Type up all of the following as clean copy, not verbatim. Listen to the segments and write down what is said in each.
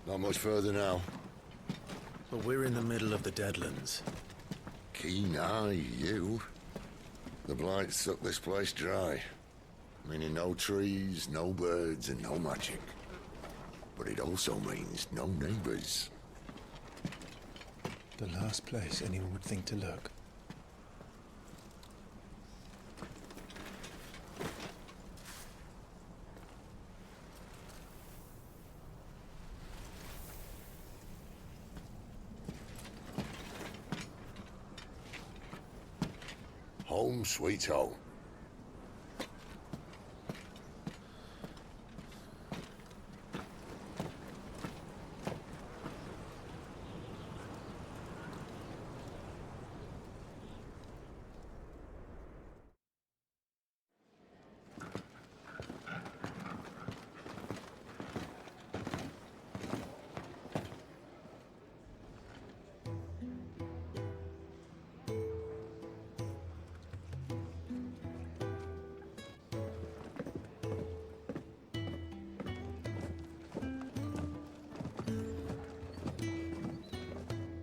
Not much further now. But we're in the middle of the Deadlands. Keen eye, you. The blight sucked this place dry. Meaning no trees, no birds, and no magic. But it also means no neighbors. The last place anyone would think to look. Home sweet home.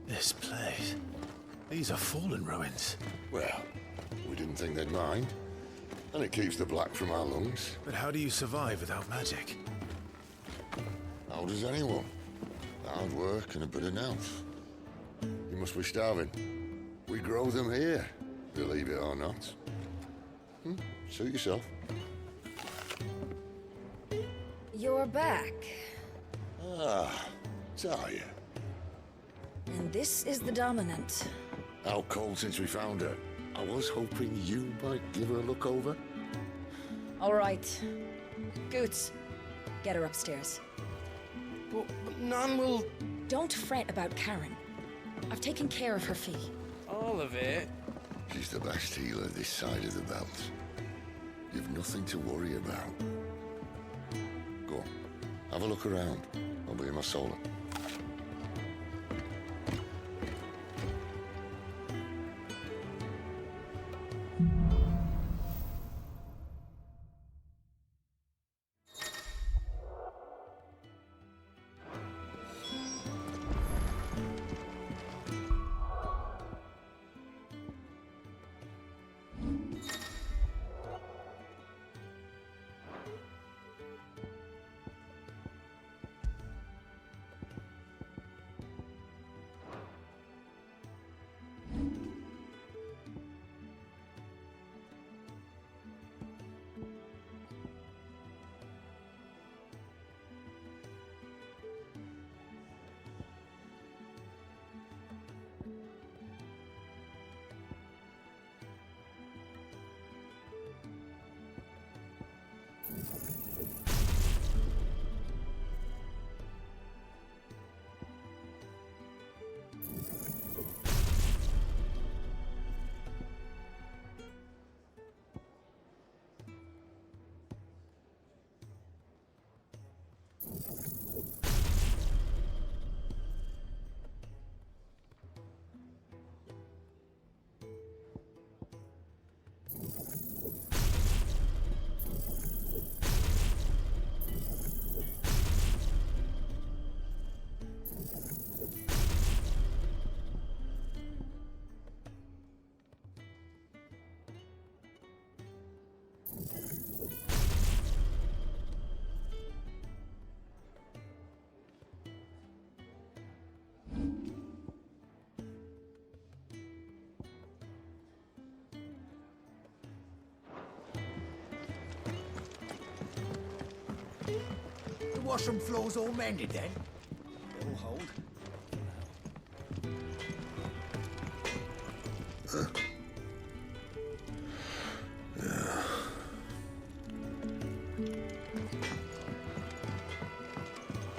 This place. These are fallen ruins. Well, we didn't think they'd mind. And it keeps the black from our lungs. But how do you survive without magic? How does anyone? Hard work and a bit of nous. You must be starving. We grow them here, believe it or not. Suit yourself. You're back. Ah, Talia. And this is the Dominant. Out cold since we found her. I was hoping you might give her a look over. All right. Goots, get her upstairs. But none will... Don't fret about Karen. I've taken care of her fee. All of it? She's the best healer this side of the belt. You've nothing to worry about. Go on, have a look around. I'll be in my solar. The washroom floor's all mended then? It'll hold.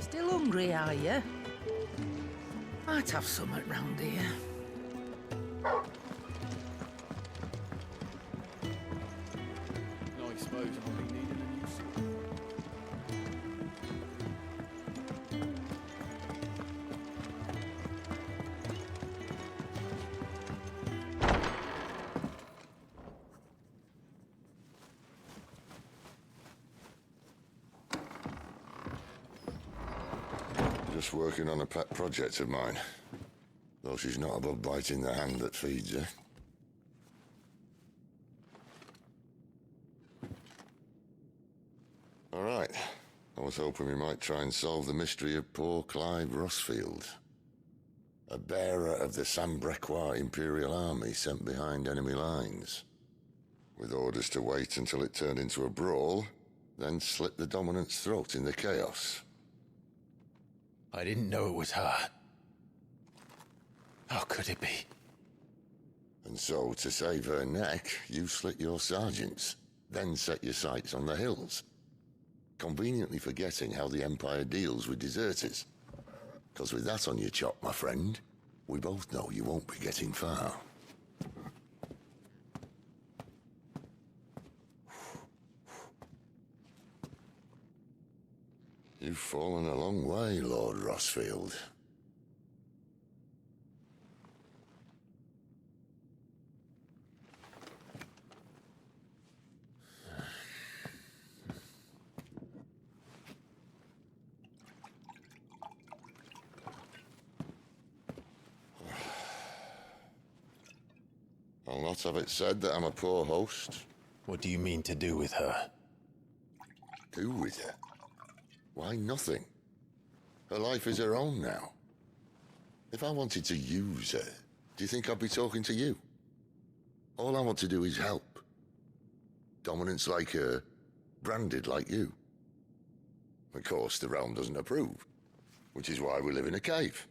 Still hungry, are you? Might have something round here. suppose I'll be needing a new suit. Just working on a pet project of mine. Though she's not above biting the hand that feeds her. All right. I was hoping we might try and solve the mystery of poor Clive Rossfield. A bearer of the Sambrequois Imperial Army sent behind enemy lines. With orders to wait until it turned into a brawl, then slit the dominant's throat in the chaos. I didn't know it was her. How could it be? And so, to save her neck, you slit your sergeants, then set your sights on the hills. Conveniently forgetting how the Empire deals with deserters. Because with that on your chop, my friend, we both know you won't be getting far. You've fallen a long way, Lord Rossfield. I'll not have it said that I'm a poor host. What do you mean to do with her? Do with her? Why, nothing. Her life is her own now. If I wanted to use her, do you think I'd be talking to you? All I want to do is help. Dominants like her, branded like you. Of course, the realm doesn't approve, which is why we live in a cave.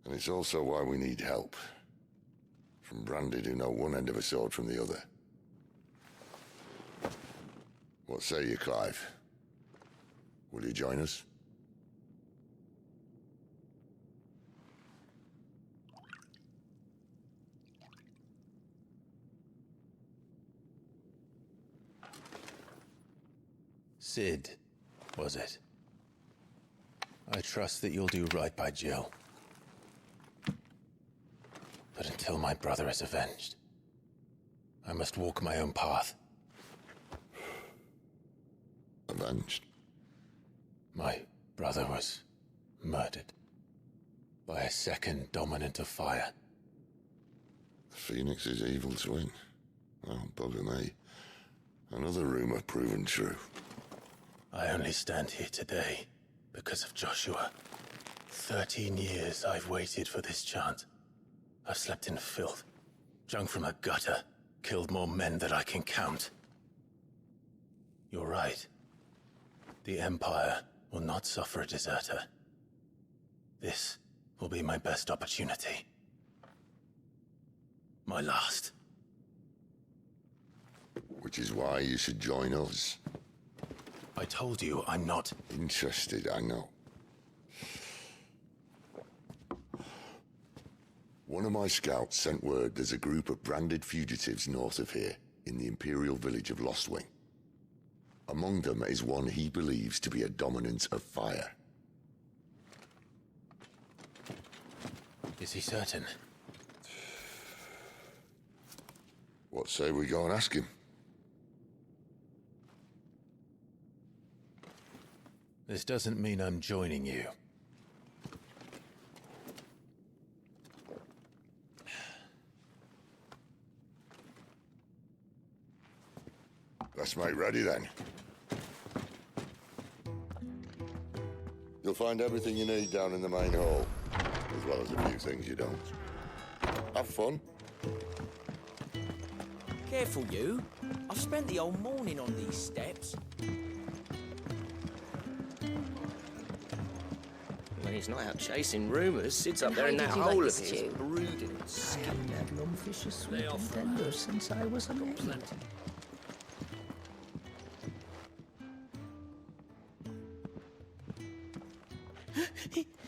And it's also why we need help. From branded who know one end of a sword from the other. What say you, Clive? Will you join us? Sid, was it? I trust that you'll do right by Jill. But until my brother is avenged, I must walk my own path. Avenged? My brother was murdered by a second dominant of fire. The Phoenix's evil twin. Oh, bugger me. Another rumor proven true. I only stand here today because of Joshua. 13 years I've waited for this chance. I've slept in filth, drunk from a gutter, killed more men than I can count. You're right. The Empire will not suffer a deserter. This will be my best opportunity. My last. Which is why you should join us. I told you I'm not Interested, I know. One of my scouts sent word there's a group of branded fugitives north of here, in the Imperial village of Lostwing. Among them is one he believes to be a dominant of fire. Is he certain? What say we go and ask him? This doesn't mean I'm joining you. Let's make ready then. You'll find everything you need down in the main hall, as well as a few things you don't. Have fun. Careful, you. I've spent the whole morning on these steps. When he's not out chasing rumours, sits up And there how in that did you hole like of this his, stew? brooding and I skinning. haven't had lungfish as sweet and tender since I was a baby.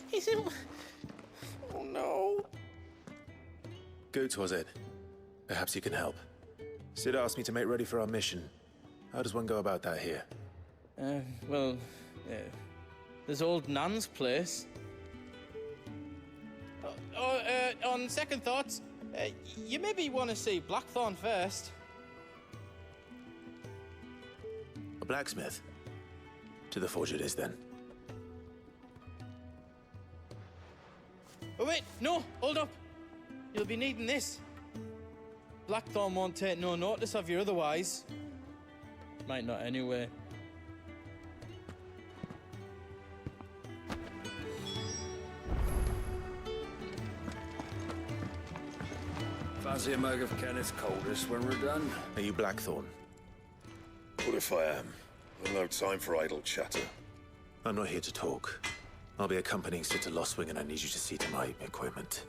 He's in... Oh no. Goots, was it? Perhaps you can help. Sid asked me to make ready for our mission. How does one go about that here? Well, there's old Nan's place. On second thoughts, you maybe want to see Blackthorn first. A blacksmith? To the forge it is, then. Oh, wait, no, hold up. You'll be needing this. Blackthorn won't take no notice of you otherwise. Might not anyway. Fancy a mug of Kenneth Coldest when we're done? Are you Blackthorn? What if I am? I've no time for idle chatter. I'm not here to talk. I'll be accompanying Sid to Lostwing, and I need you to see to my equipment.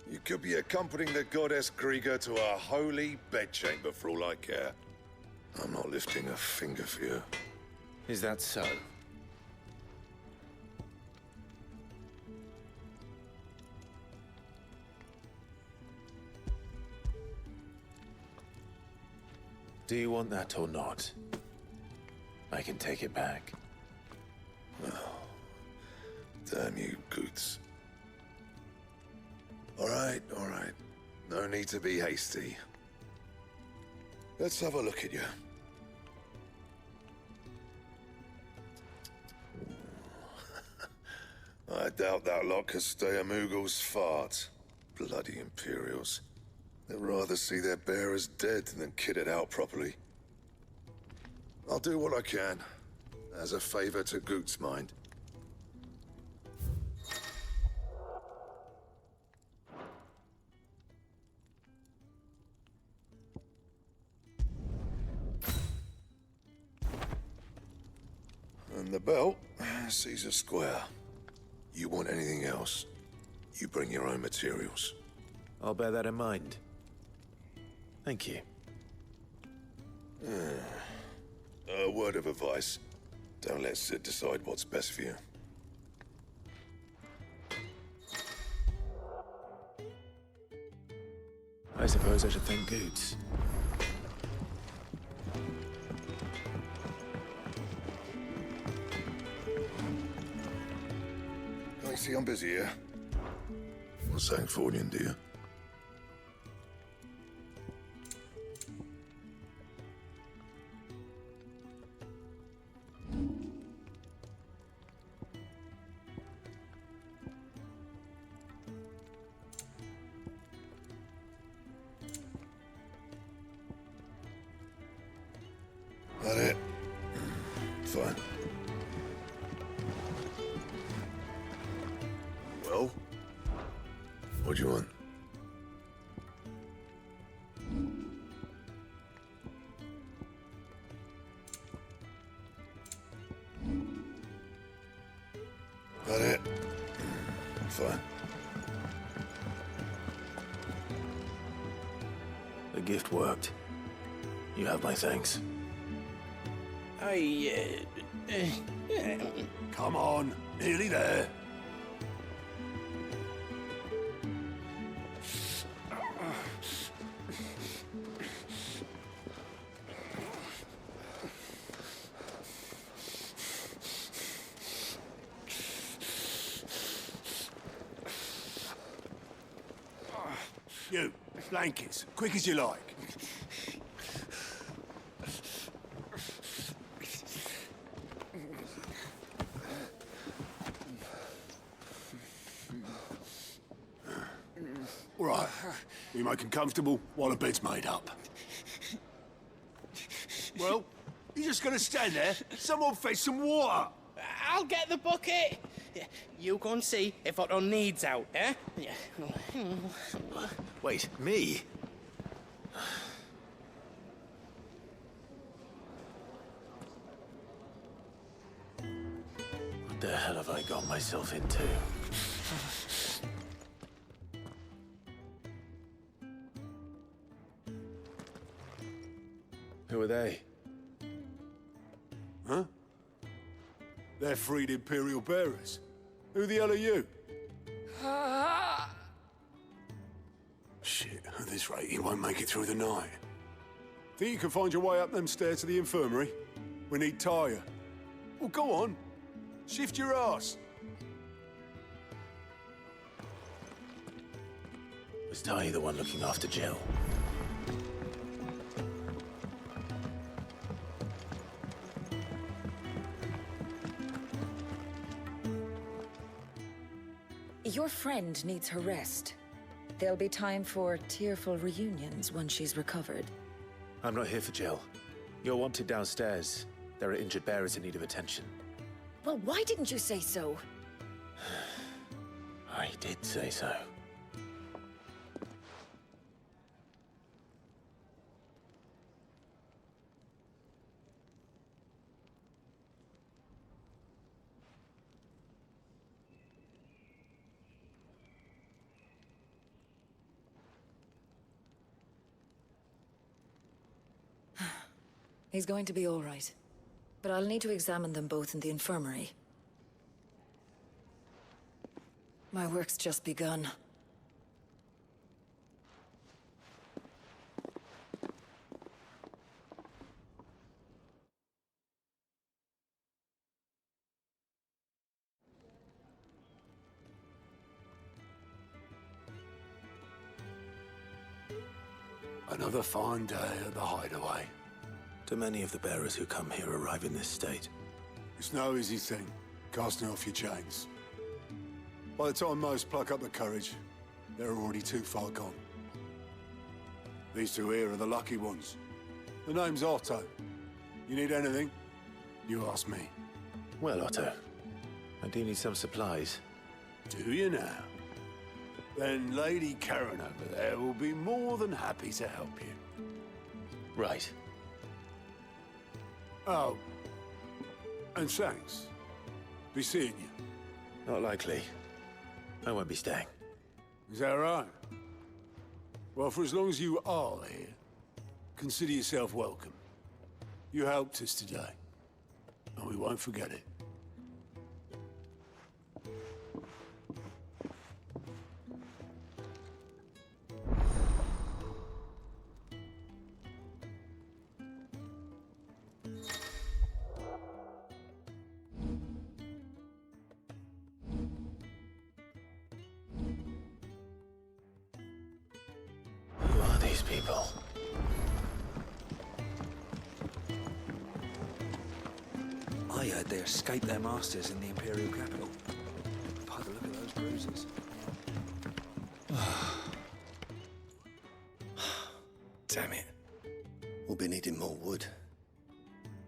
You could be accompanying the goddess Krieger to our holy bedchamber for all I care. I'm not lifting a finger for you. Is that so? Do you want that or not? I can take it back. Damn you, Goots. All right. No need to be hasty. Let's have a look at you. I doubt that lot could stay a Moogle's fart. Bloody Imperials. They'd rather see their bearers dead than kitted out properly. I'll do what I can, as a favor to Goot's mind. And the belt sees a square. You want anything else, you bring your own materials. I'll bear that in mind. Thank you. A word of advice. Don't let Sid decide what's best for you. I suppose I should thank Goots. I see I'm busy here. What's saying Fordian, do you? That it? Fine. Well? What do you want? That it? Fine. The gift worked. You have my thanks. Come on, nearly there. You, blankets, quick as you like. All right, we make 'em comfortable while the bed's made up. Well, you just gonna stand there? Someone fetch some water. I'll get the bucket. You go and see if Otto needs out, eh? Wait, me? What the hell have I got myself into? Who are they? Huh? They're freed Imperial bearers. Who the hell are you? Shit, this rate, you won't make it through the night. Think you can find your way up them stairs to the infirmary? We need Tyre. Well, go on. Shift your ass. Was Ty the one looking after Jill? Your friend needs her rest. There'll be time for tearful reunions once she's recovered. I'm not here for Jill. You're wanted downstairs. There are injured bearers in need of attention. Well, why didn't you say so? I did say so. He's going to be all right. But I'll need to examine them both in the infirmary. My work's just begun. Another fine day at the Hideaway. Do many of the bearers who come here arrive in this state? It's no easy thing, casting off your chains. By the time most pluck up the courage, they're already too far gone. These two here are the lucky ones. The name's Otto. You need anything? You ask me. Well, Otto, I do need some supplies. Do you now? Then Lady Karen over there will be more than happy to help you. Right. Oh, and thanks. Be seeing you. Not likely. I won't be staying. Is that right? Well, for as long as you are here, consider yourself welcome. You helped us today, and we won't forget it. Who are these people? I heard they escaped their masters in the Imperial capital. By the look of those bruises. Damn it. We'll be needing more wood.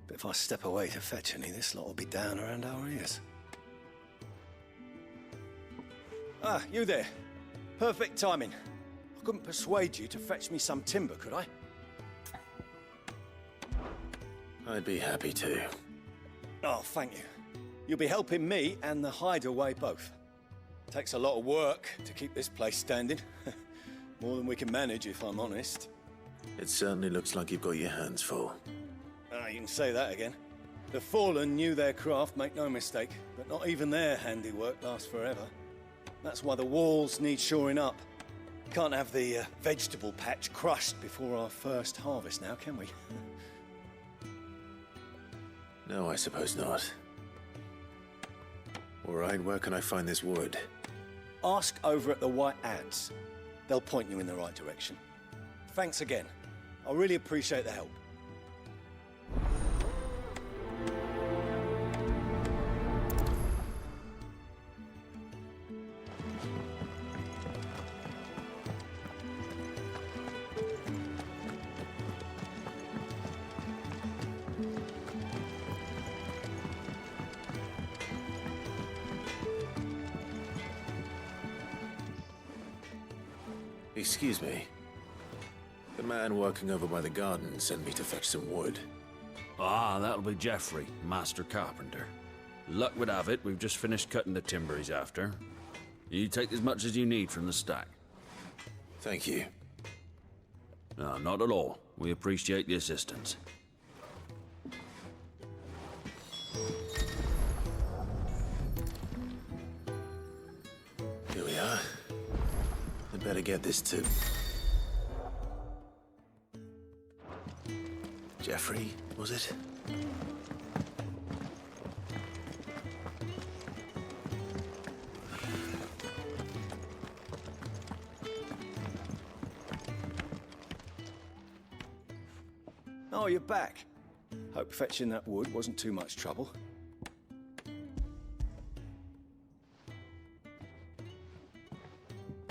But if I step away to fetch any, this lot will be down around our ears. Ah, you there. Perfect timing. I couldn't persuade you to fetch me some timber, could I? I'd be happy to. Oh, thank you. You'll be helping me and the Hideaway both. Takes a lot of work to keep this place standing. More than we can manage, if I'm honest. It certainly looks like you've got your hands full. Ah, you can say that again. The Fallen knew their craft, make no mistake, but not even their handiwork lasts forever. That's why the walls need shoring up. Can't have the vegetable patch crushed before our first harvest now, can we? No, I suppose not. All right, where can I find this wood? Ask over at the White Ads. They'll point you in the right direction. Thanks again. I really appreciate the help. Excuse me. The man working over by the garden sent me to fetch some wood. Ah, that'll be Geoffrey, Master Carpenter. Luck would have it, we've just finished cutting the timber he's after. You take as much as you need from the stack. Thank you. No, not at all. We appreciate the assistance. Here we are. I'd better get this to... Jeffrey, was it? Oh, you're back. Hope fetching that wood wasn't too much trouble.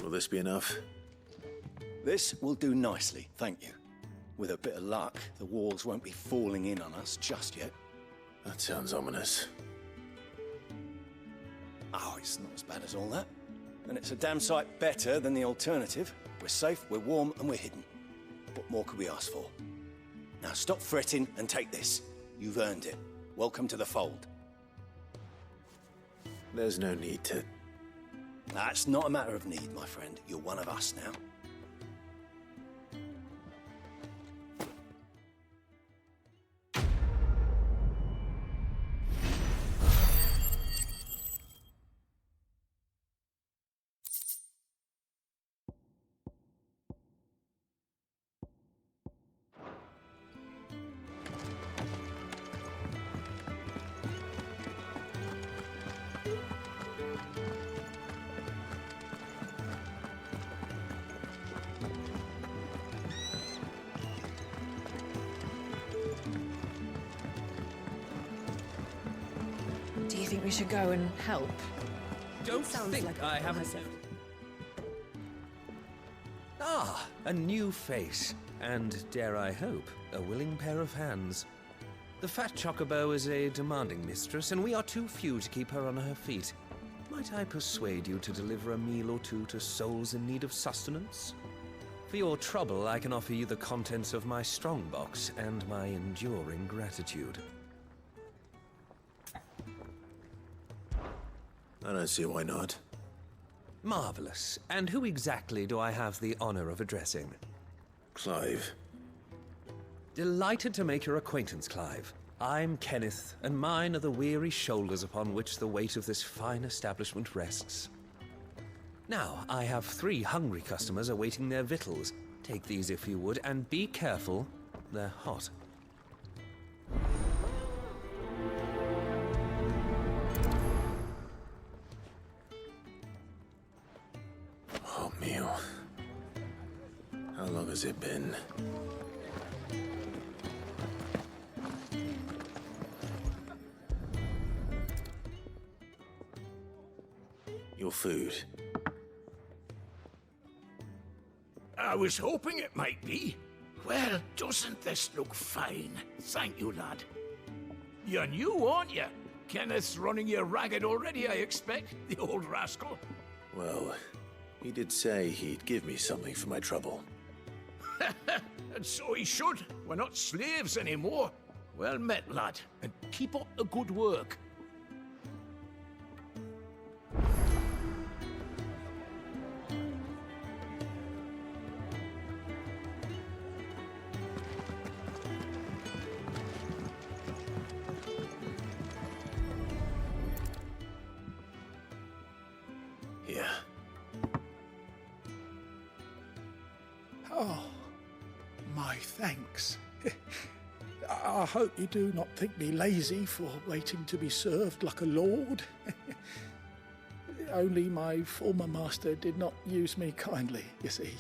Will this be enough? This will do nicely, thank you. With a bit of luck, the walls won't be falling in on us just yet. That sounds ominous. Oh, it's not as bad as all that. And it's a damn sight better than the alternative. We're safe, we're warm, and we're hidden. What more could we ask for? Now stop fretting and take this. You've earned it. Welcome to the fold. There's no need to... That's not a matter of need, my friend. You're one of us now. Do you think we should go and help? Don't Sounds think like I haven't... Ah, a new face. And, dare I hope, a willing pair of hands. The fat chocobo is a demanding mistress, and we are too few to keep her on her feet. Might I persuade you to deliver a meal or two to souls in need of sustenance? For your trouble, I can offer you the contents of my strongbox and my enduring gratitude. I don't see why not. Marvelous. And who exactly do I have the honor of addressing? Clive. Delighted to make your acquaintance, Clive. I'm Kenneth, and mine are the weary shoulders upon which the weight of this fine establishment rests. Now, I have 3 hungry customers awaiting their victuals. Take these if you would, and be careful, they're hot. Hot meal. How long has it been? Your food. I was hoping it might be. Well, doesn't this look fine? Thank you, lad. You're new, aren't you? Kenneth's running you ragged already, I expect, the old rascal. Well, he did say he'd give me something for my trouble. And so he should. We're not slaves anymore. Well met, lad, and keep up the good work. Here. Oh, my thanks. I hope you do not think me lazy for waiting to be served like a lord. Only my former master did not use me kindly, you see.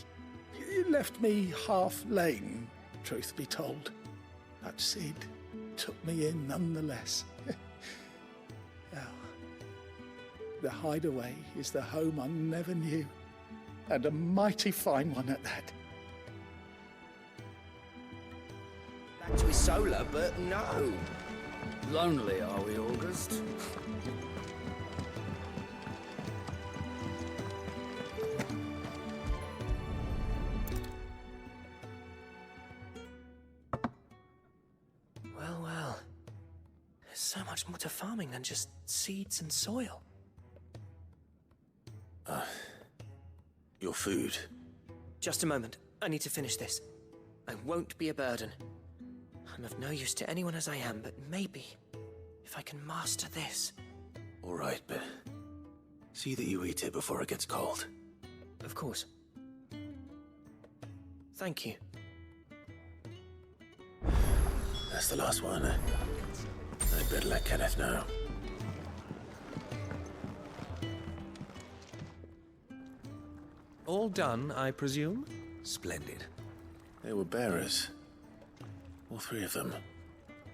He left me half lame, truth be told. But Sid took me in nonetheless. Well, the hideaway is the home I never knew, and a mighty fine one at that. Back to his solar, but no. Lonely, are we, August? Well, well. There's so much more to farming than just seeds and soil. Your food. Just a moment. I need to finish this. I won't be a burden. I'm of no use to anyone as I am, but maybe if I can master this. All right, but see that you eat it before it gets cold. Of course. Thank you. That's the last one. I'd better let Kenneth know. All done, I presume? Splendid. They were bearers. All three of them.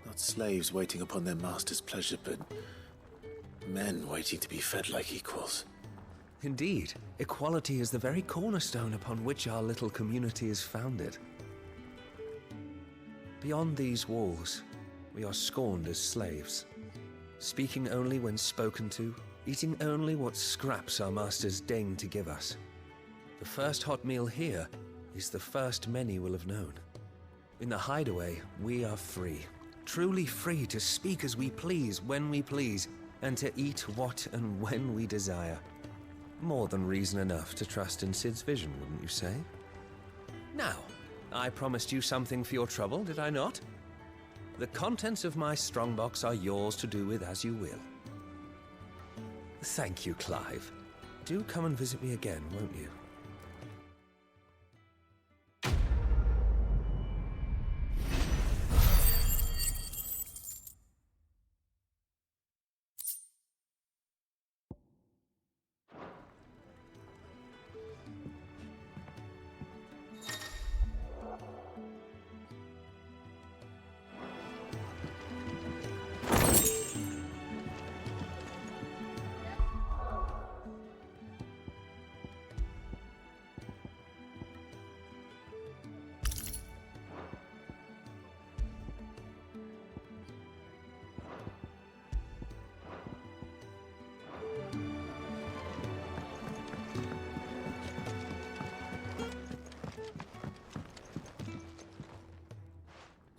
Not slaves waiting upon their master's pleasure, but men waiting to be fed like equals. Indeed, equality is the very cornerstone upon which our little community is founded. Beyond these walls, we are scorned as slaves, speaking only when spoken to, eating only what scraps our masters deign to give us. The first hot meal here is the first many will have known. In the hideaway, we are free, truly free to speak as we please, when we please, and to eat what and when we desire. More than reason enough to trust in Sid's vision, wouldn't you say? Now, I promised you something for your trouble, did I not? The contents of my strongbox are yours to do with as you will. Thank you, Clive. Do come and visit me again, won't you?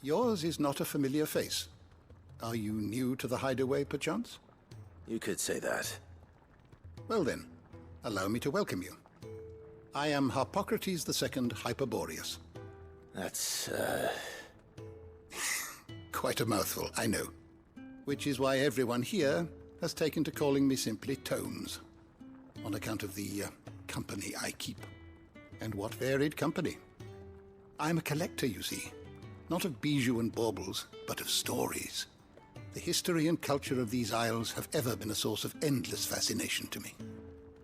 Yours is not a familiar face. Are you new to the hideaway, perchance? You could say that. Well then, allow me to welcome you. I am Harpocrates II Hyperboreus. That's, Quite a mouthful, I know. Which is why everyone here has taken to calling me simply Tomes, on account of the company I keep. And what varied company. I'm a collector, you see. Not of bijou and baubles, but of stories. The history and culture of these isles have ever been a source of endless fascination to me.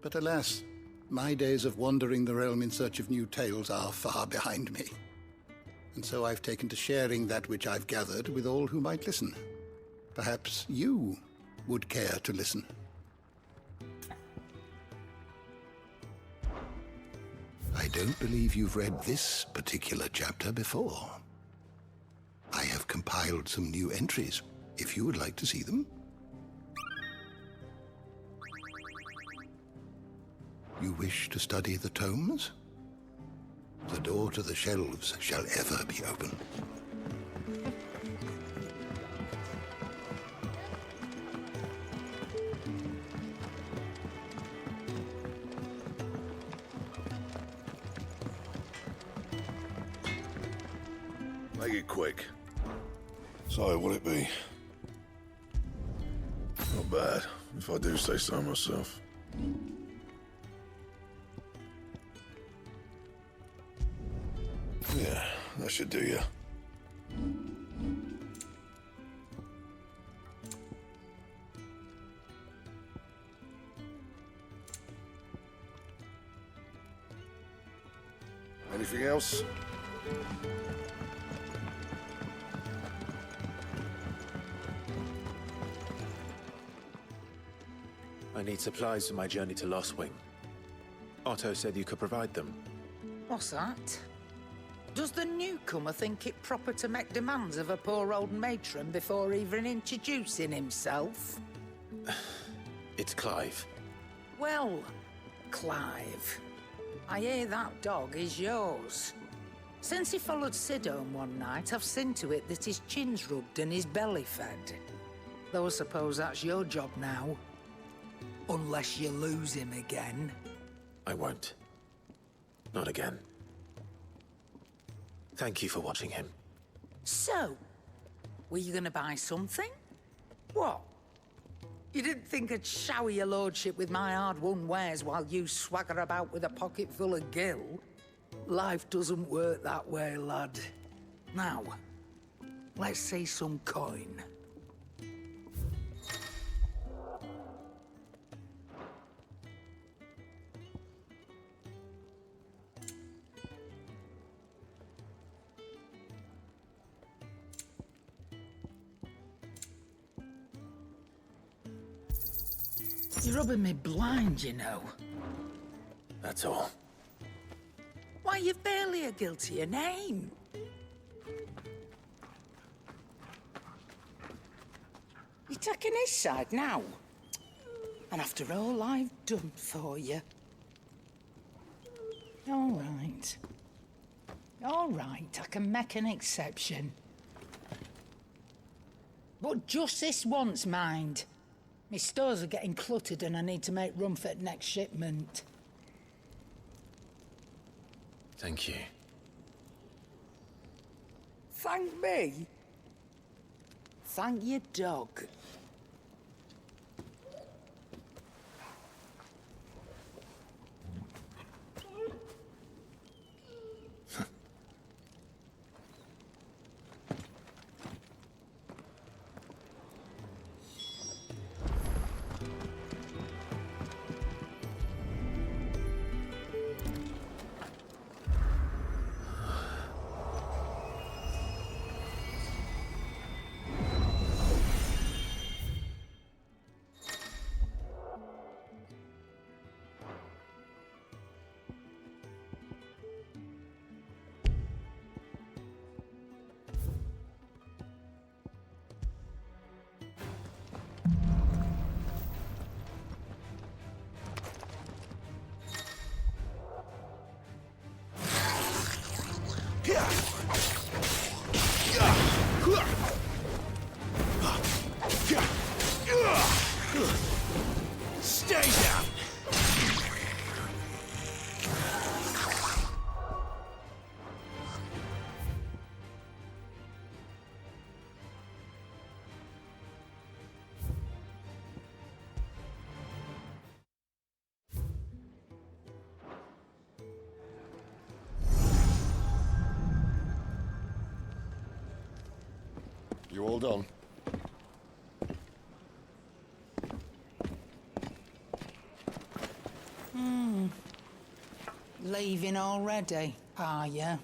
But alas, my days of wandering the realm in search of new tales are far behind me. And so I've taken to sharing that which I've gathered with all who might listen. Perhaps you would care to listen. I don't believe you've read this particular chapter before. I have compiled some new entries, if you would like to see them. You wish to study the tomes? The door to the shelves shall ever be open. Make it quick. So, what'll it be? Not bad, if I do say so myself. Yeah, that should do you. Anything else? I need supplies for my journey to Lost Wing. Otto said you could provide them. What's that? Does the newcomer think it proper to make demands of a poor old matron before even introducing himself? It's Clive. Well, Clive, I hear that dog is yours. Since he followed Sid home one night, I've seen to it that his chin's rubbed and his belly fed. Though I suppose that's your job now. Unless you lose him again. I won't. Not again. Thank you for watching him. So, were you gonna buy something? What? You didn't think I'd shower your lordship with my hard-won wares while you swagger about with a pocket full of gil? Life doesn't work that way, lad. Now, Let's see some coin. You're rubbing me blind, you know. That's all. Why, you've barely a guiltier name. You're taking his side now? And after all I've done for you. All right. All right, I can make an exception. But just this once, mind. My stores are getting cluttered and I need to make room for the next shipment. Thank you. Thank me? Thank your dog. Stay down! You all done? Leaving already, are you?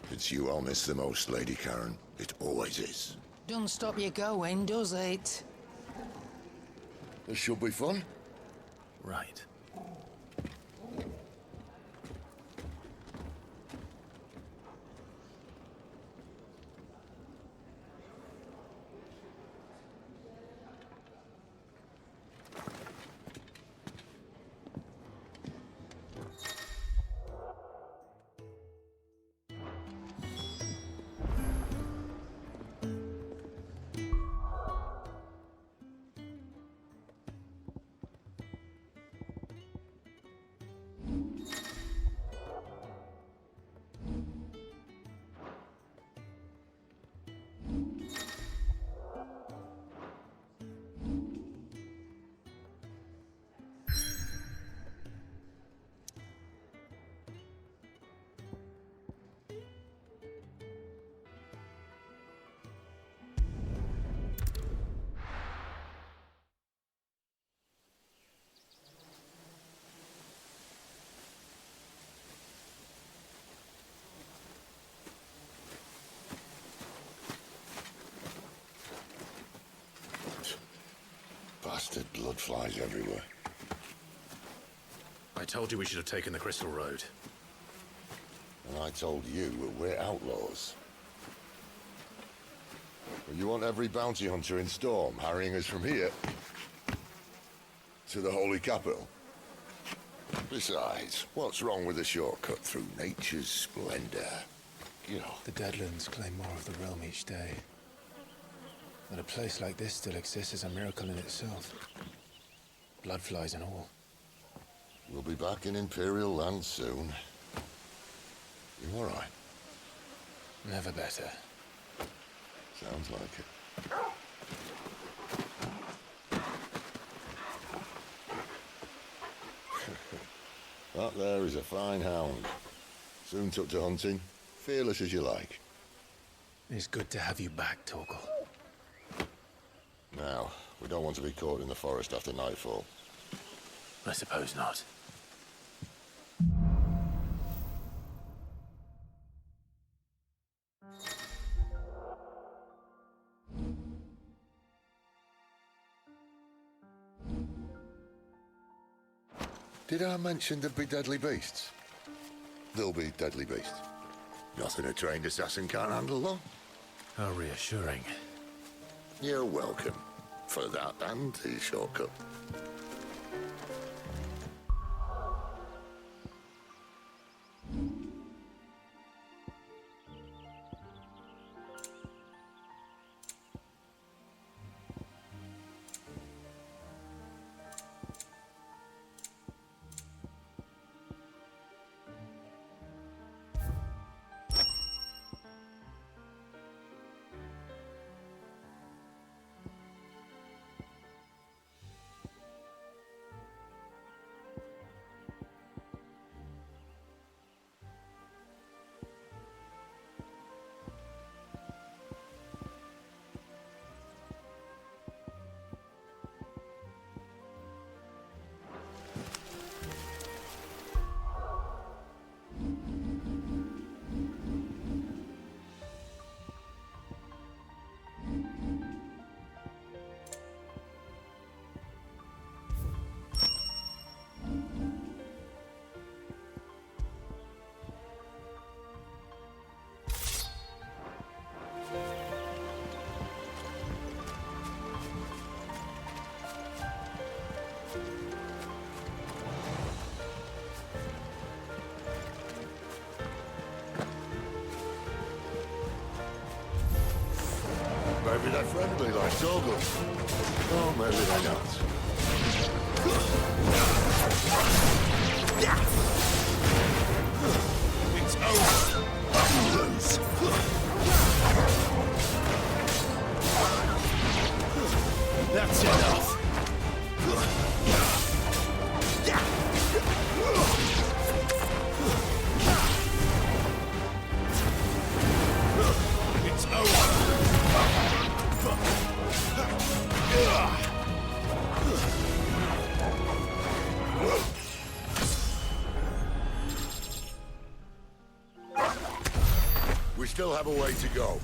It's you I'll miss the most, Lady Karen. It always is. Don't stop you going, does it? This should be fun. Right. Bastard blood flies everywhere. I told you we should have taken the Crystal Road. And I told you we're outlaws. Well, you want every bounty hunter in Storm harrying us from here to the Holy Capital? Besides, what's wrong with a shortcut through nature's splendor? You know. The Deadlands claim more of the realm each day. That a place like this still exists is a miracle in itself. Bloodflies and all. We'll be back in Imperial land soon. You all right? Never better. Sounds like it. That there is a fine hound. Soon took to hunting. Fearless as you like. It's good to have you back, Torgal. Now, we don't want to be caught in the forest after nightfall. I suppose not. Did I mention there'd be deadly beasts? There'll be deadly beasts. Nothing a trained assassin can't handle, though. How reassuring. You're welcome. For that and the shortcut. Maybe they're friendly like Torgal. Oh, maybe they're not. It's over. Lose. That's enough. It's over. We still have a way to go.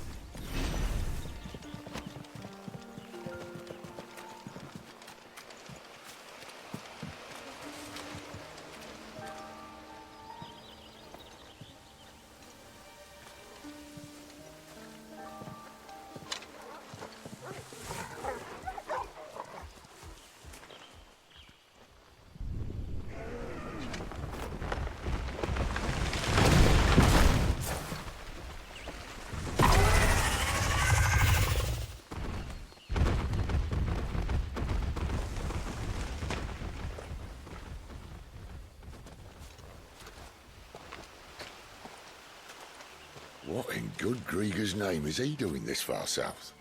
What in good Grieger's name is he doing this far south?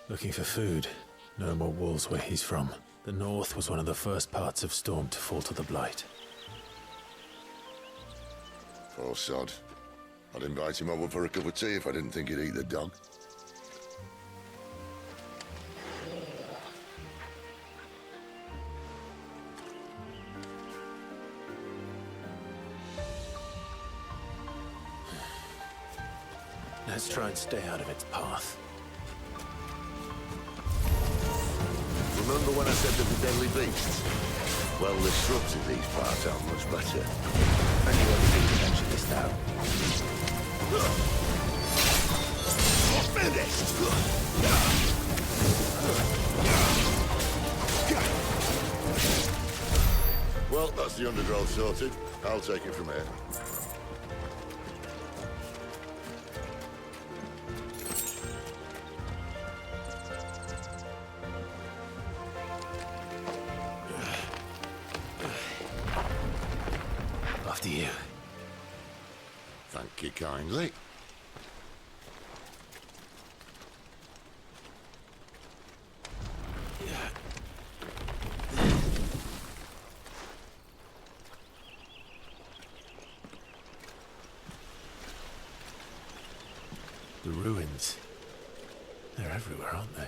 Looking for food. No more wolves where he's from. The north was one of the first parts of Storm to fall to the Blight. Poor sod. I'd invite him over for a cup of tea if I didn't think he'd eat the dog. Let's try and stay out of its path. Remember when I said there were deadly beasts? Well, the shrubs in these parts are much better. And you only need to mention this now. Finished! Well, that's the undergrowth sorted. I'll take it from here. After you. Thank you kindly. The ruins. They're everywhere, aren't they?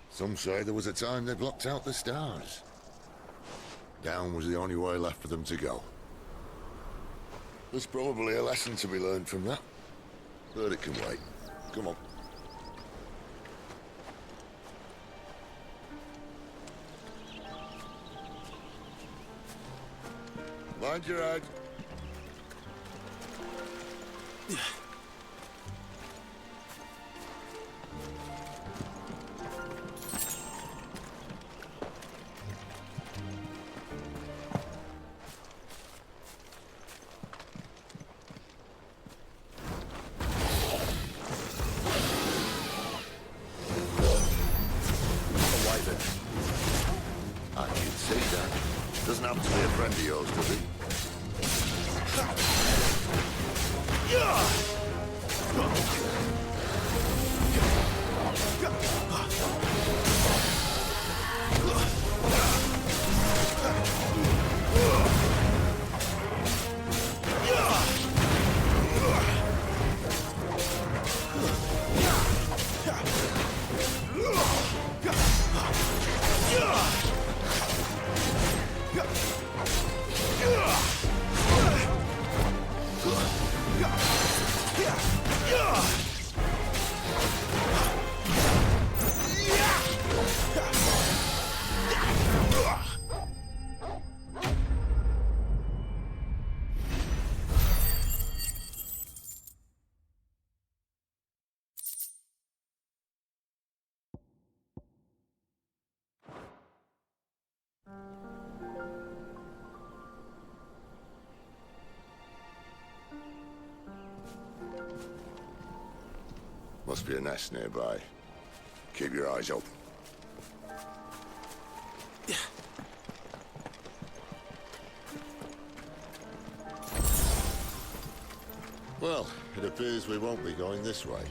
Some say there was a time they blocked out the stars. Down was the only way left for them to go. There's probably a lesson to be learned from that. But it can wait. Come on. Mind your head. I can see that. Doesn't happen to be a friend of yours, does he? Must be a nest nearby. Keep your eyes open. Well, it appears we won't be going this way.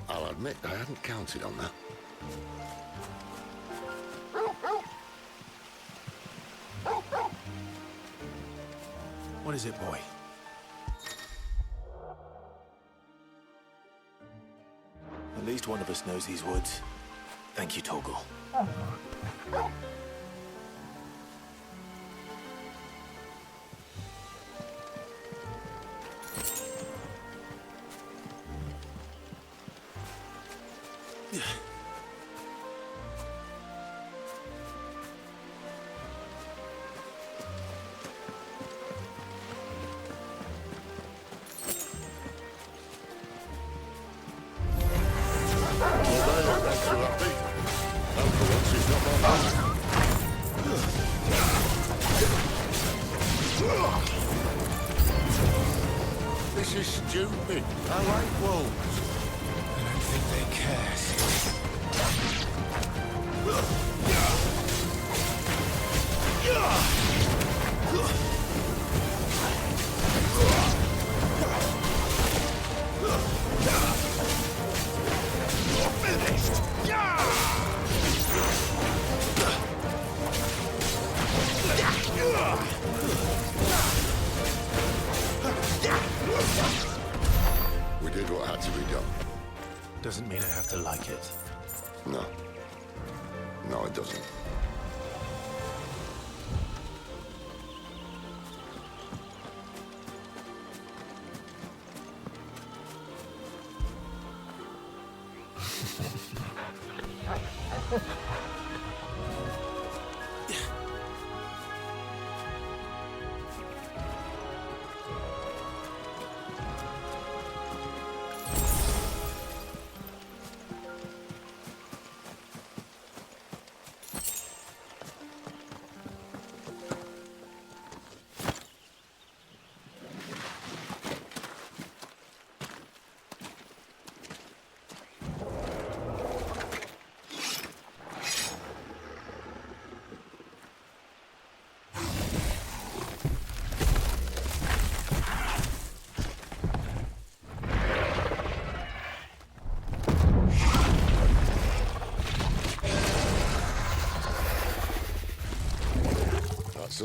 I'll admit I hadn't counted on that. What is it, boy? At least one of us knows these woods. Thank you, Torgal. This is stupid. I like wolves. I don't think they care. We did what had to be done. Doesn't mean I have to like it. No. No, it doesn't.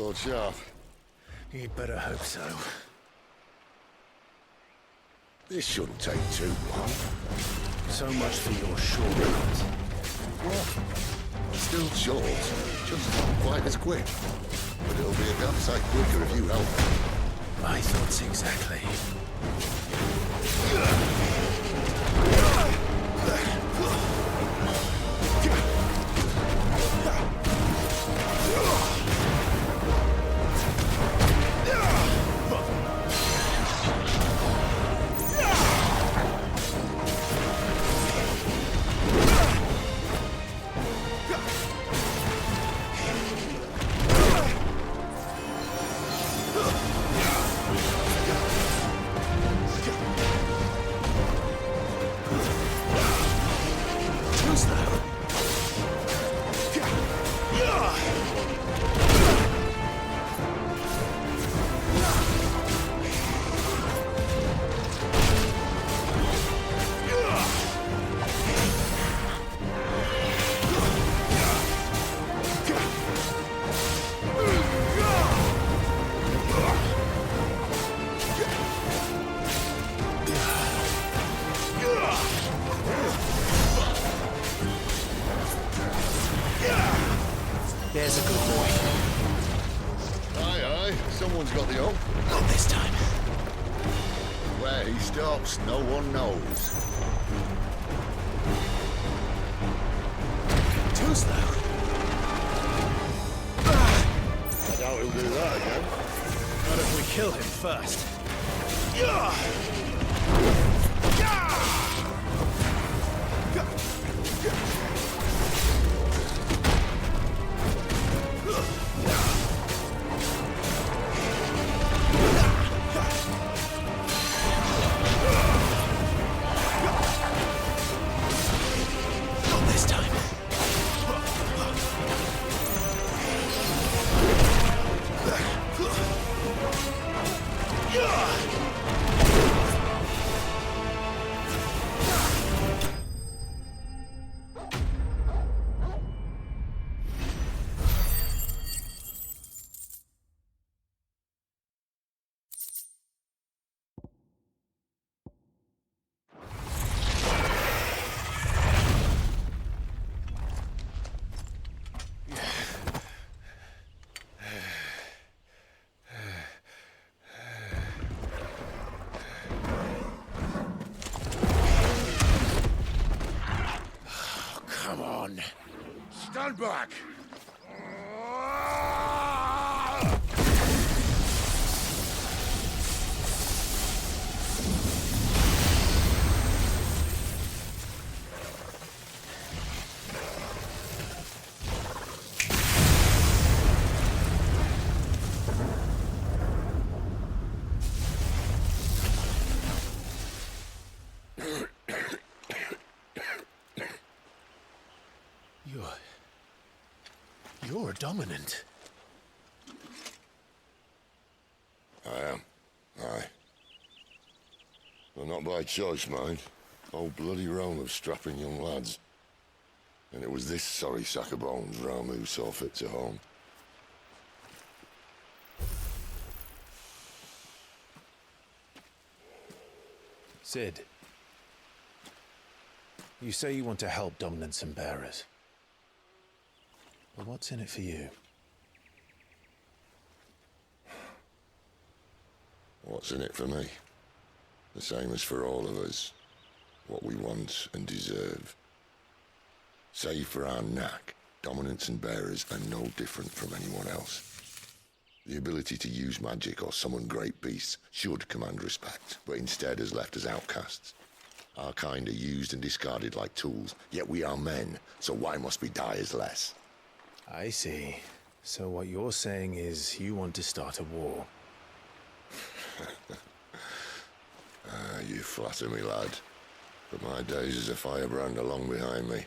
sword sharp? You'd better hope so. This shouldn't take too long. So much for your shortcut. What? Still short, just not quite as quick. But it'll be a damn sight quicker if you help. My thoughts exactly. There's a good boy. Aye, aye. Someone's got the hope. Not this time. Where he stops, no one knows. Too slow. I doubt he'll do that again. Not if we kill him first. Not this time. Come on. Stand back! You're dominant. I am. Aye. Well, not by choice, mind. Whole bloody realm of strapping young lads. And it was this sorry sack of bones Ramu saw fit to home. Sid, you say you want to help dominants and bearers. But what's in it for you? What's in it for me? The same as for all of us. What we want and deserve. Save for our knack, dominants and bearers are no different from anyone else. The ability to use magic or summon great beasts should command respect, but instead has left us outcasts. Our kind are used and discarded like tools, yet we are men, so why must we die as less? I see. So what you're saying is you want to start a war. You flatter me, lad. But my days as a firebrand are long behind me.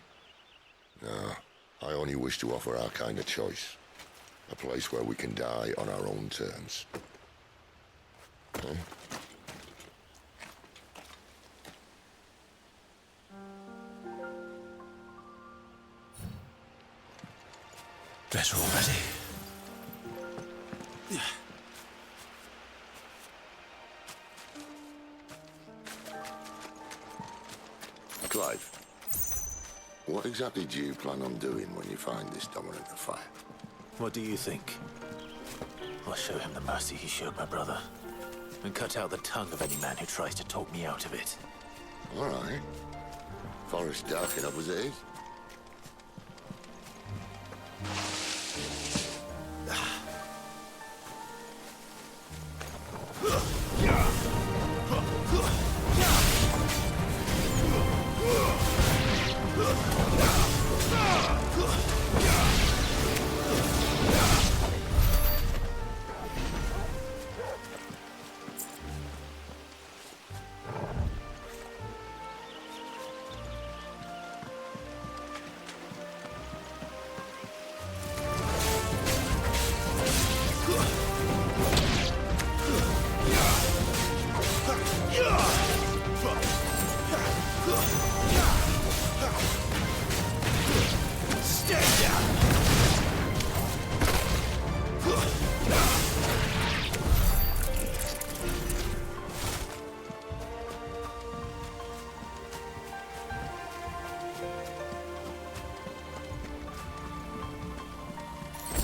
No, I only wish to offer our kind of choice. A place where we can die on our own terms. Okay? Better already. Clive, what exactly do you plan on doing when you find this dominant of fire? What do you think? I'll show him the mercy he showed my brother, and cut out the tongue of any man who tries to talk me out of it. All right. Forest dark enough as it is.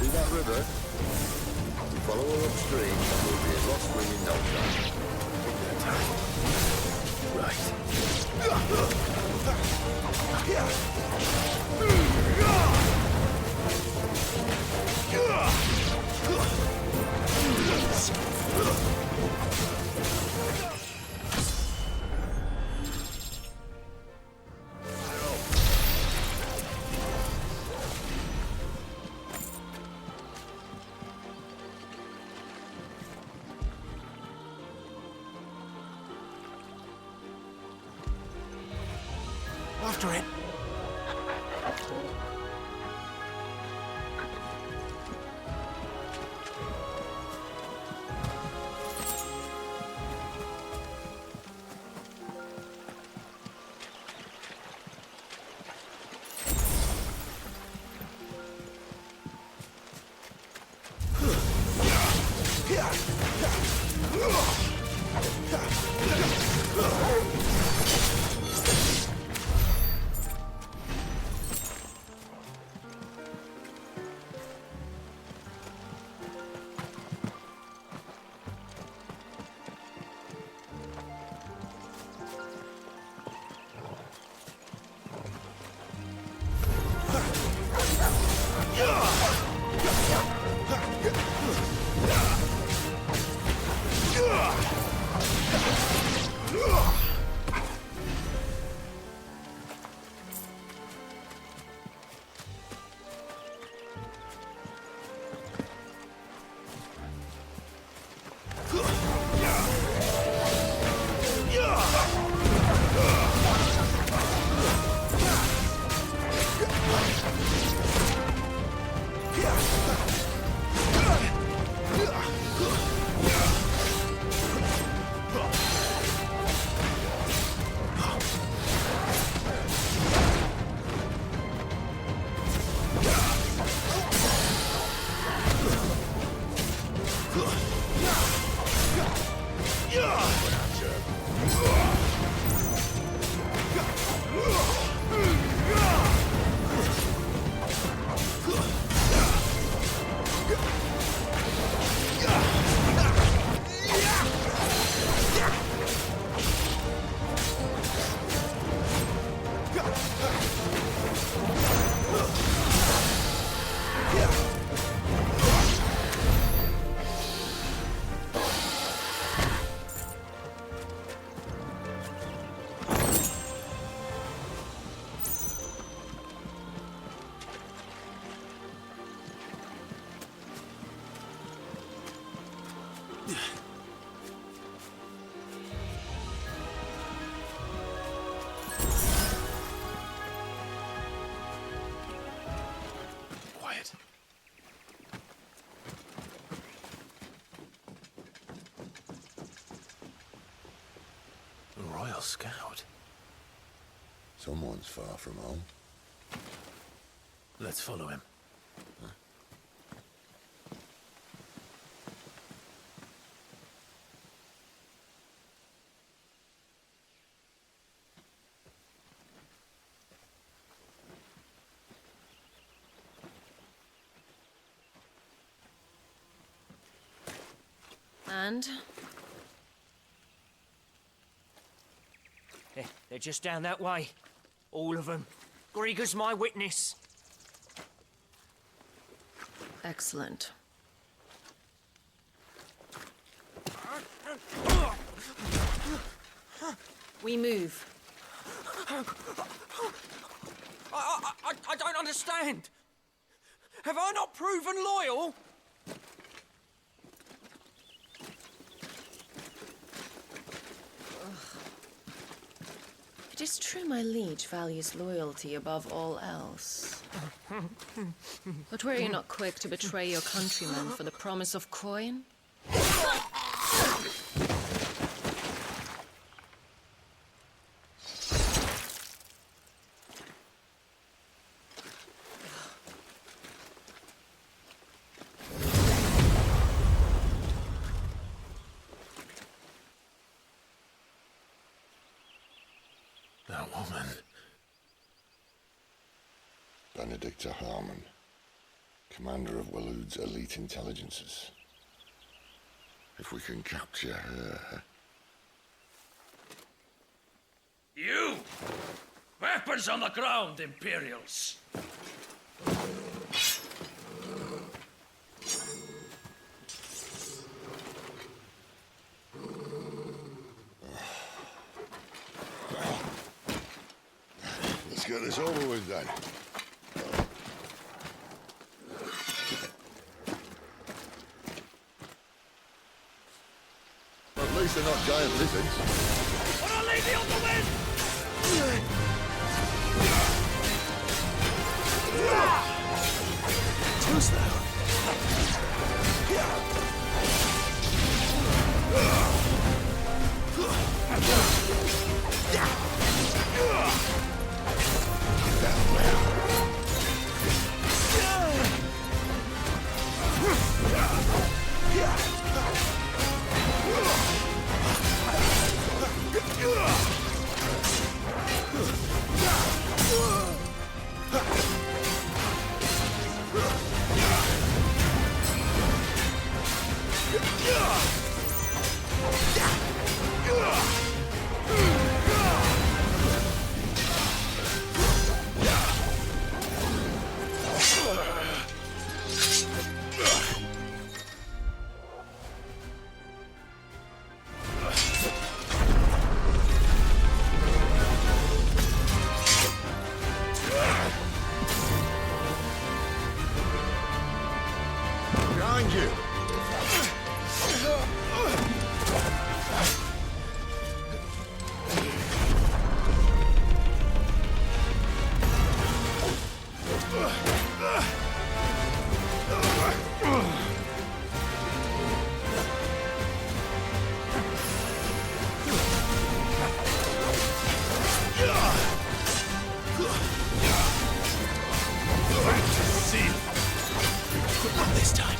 See that river? Follow her upstream and we'll be at Lost Spring in no After it. Quiet. A Royal Scout. Someone's far from home. Let's follow him. understand. They're just down that way. All of them. Grieger's my witness. Excellent. We move. I don't understand. Have I not proven loyal? It is true my liege values loyalty above all else. But were you not quick to betray your countrymen for the promise of coin? That woman. Benedicta Harmon, commander of Waloed's elite intelligences. If we can capture her... You! Weapons on the ground, Imperials! Let's get this over with then. At least they're not giant lizards. What a lady on the wind! Too slow. Behind you! See you. Not this time.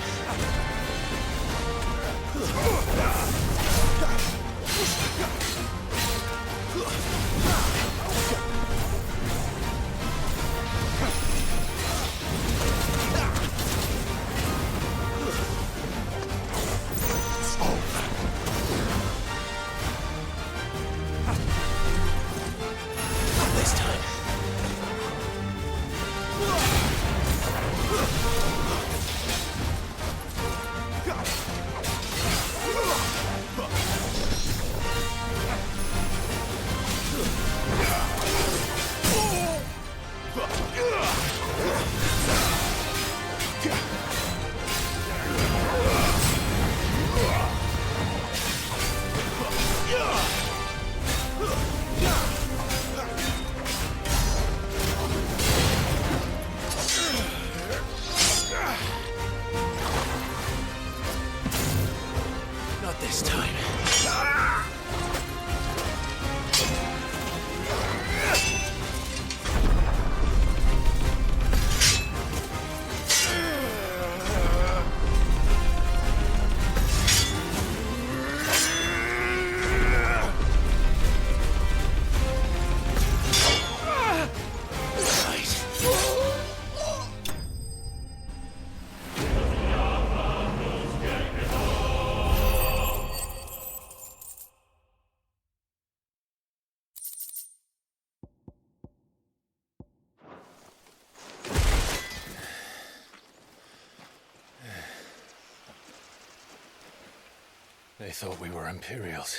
They thought we were Imperials.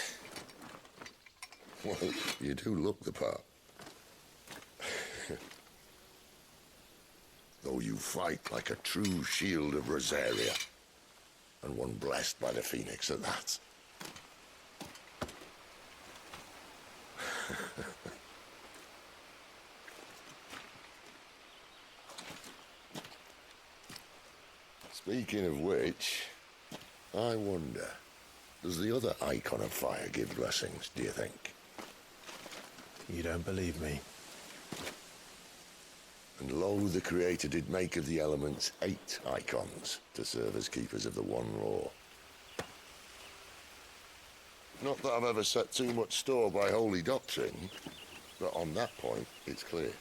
Well, you do look the part. Though you fight like a true shield of Rosaria. And one blessed by the Phoenix at that. Speaking of which, I wonder, does the other Icon of Fire give blessings, do you think? You don't believe me? And lo, the Creator did make of the elements 8 icons to serve as keepers of the one law. Not that I've ever set too much store by holy doctrine, but on that point, it's clear.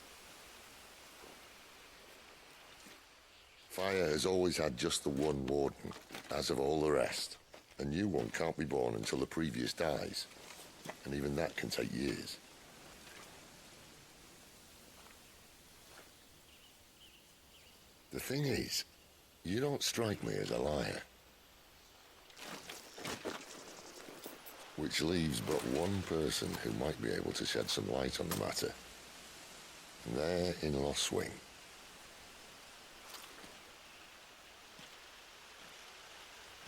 Fire has always had just the one warden, as of all the rest. A new one can't be born until the previous dies, and even that can take years. The thing is, you don't strike me as a liar. Which leaves but one person who might be able to shed some light on the matter. And they're in Lost Swing.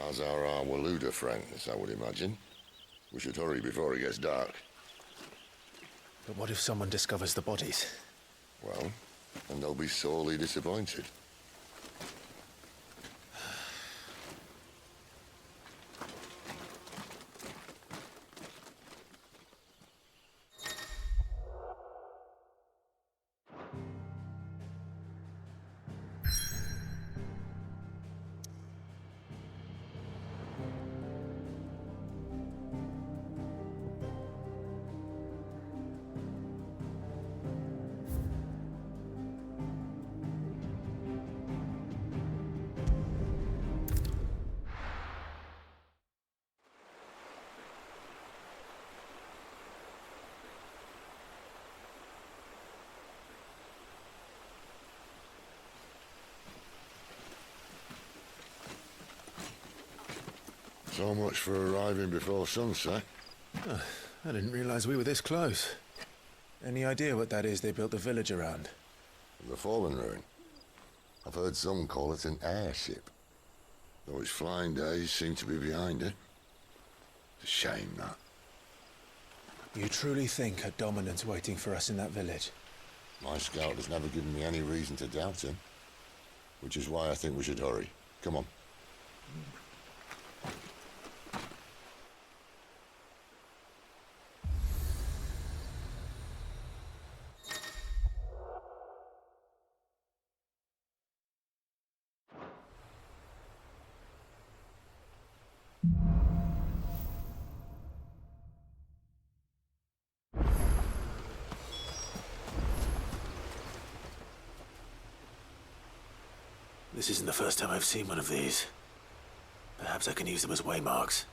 As are our Waluda friends, I would imagine. We should hurry before it gets dark. But what if someone discovers the bodies? Well, and they'll be sorely disappointed. So much for arriving before sunset. Oh, I didn't realize we were this close. Any idea what that is they built the village around? The Fallen Ruin. I've heard some call it an airship. Though its flying days seem to be behind it. It's a shame, that. You truly think a Dominant's waiting for us in that village? My scout has never given me any reason to doubt him. Which is why I think we should hurry. Come on. This isn't the first time I've seen one of these. Perhaps I can use them as waymarks.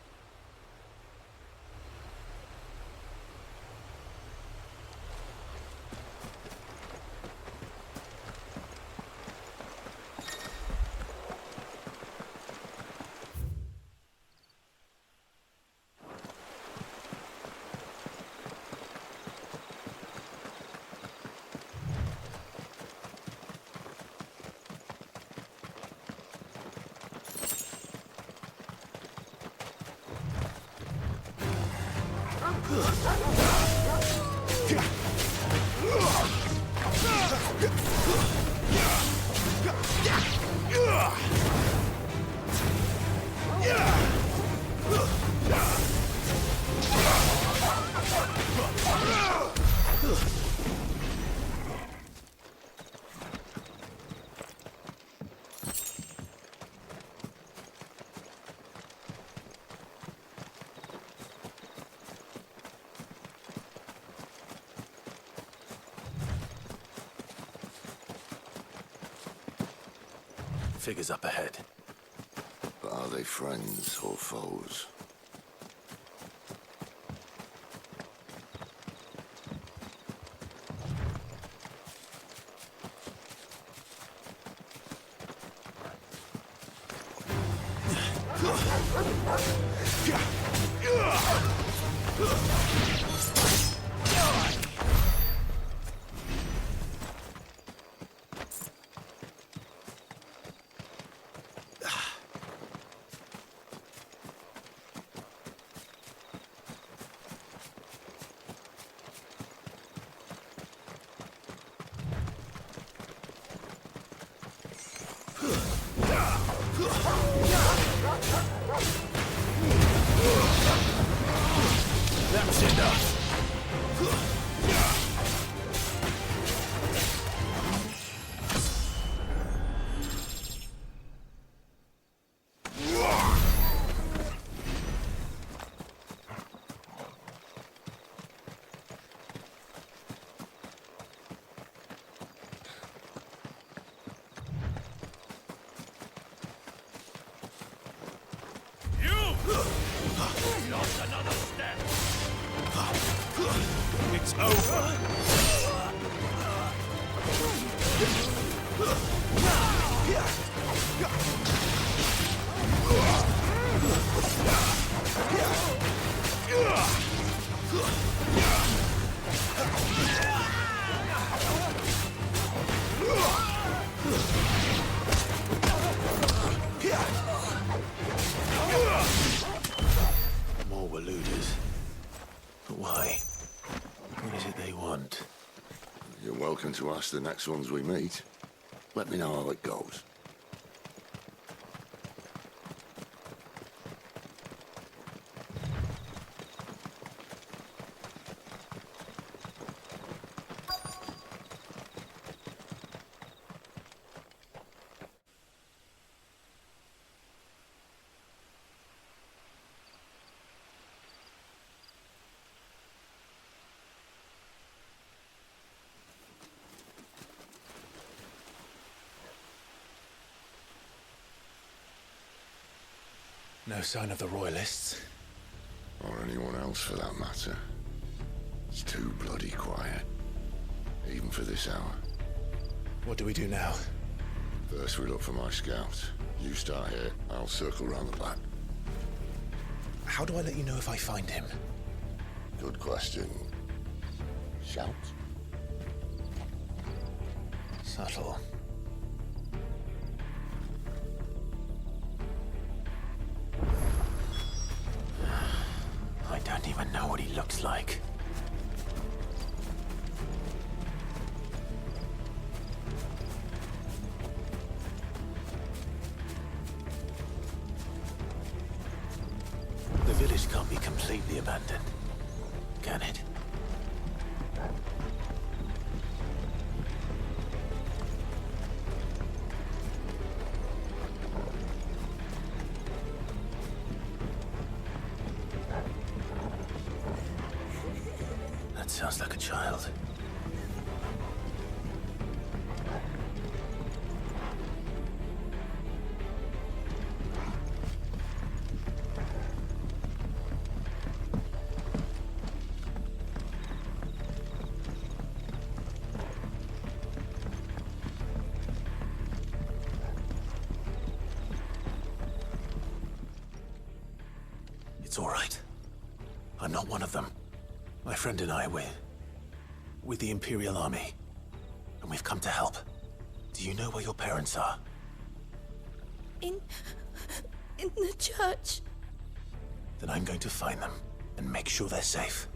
Figures up ahead. But are they friends or foes? That's enough. Not another step. It's over. More Waluders. But why? What is it they want? You're welcome to ask the next ones we meet. Let me know how it goes. No sign of the Royalists. Or anyone else for that matter. It's too bloody quiet. Even for this hour. What do we do now? First we look for my scouts. You start here, I'll circle round the back. How do I let you know if I find him? Good question. Shout? Subtle. I don't even know what he looks like. The village can't be completely abandoned, can it? That sounds like a child. It's all right. I'm not one of them. My friend and I, we're with the Imperial Army, and we've come to help. Do you know where your parents are? In the church. Then I'm going to find them and make sure they're safe.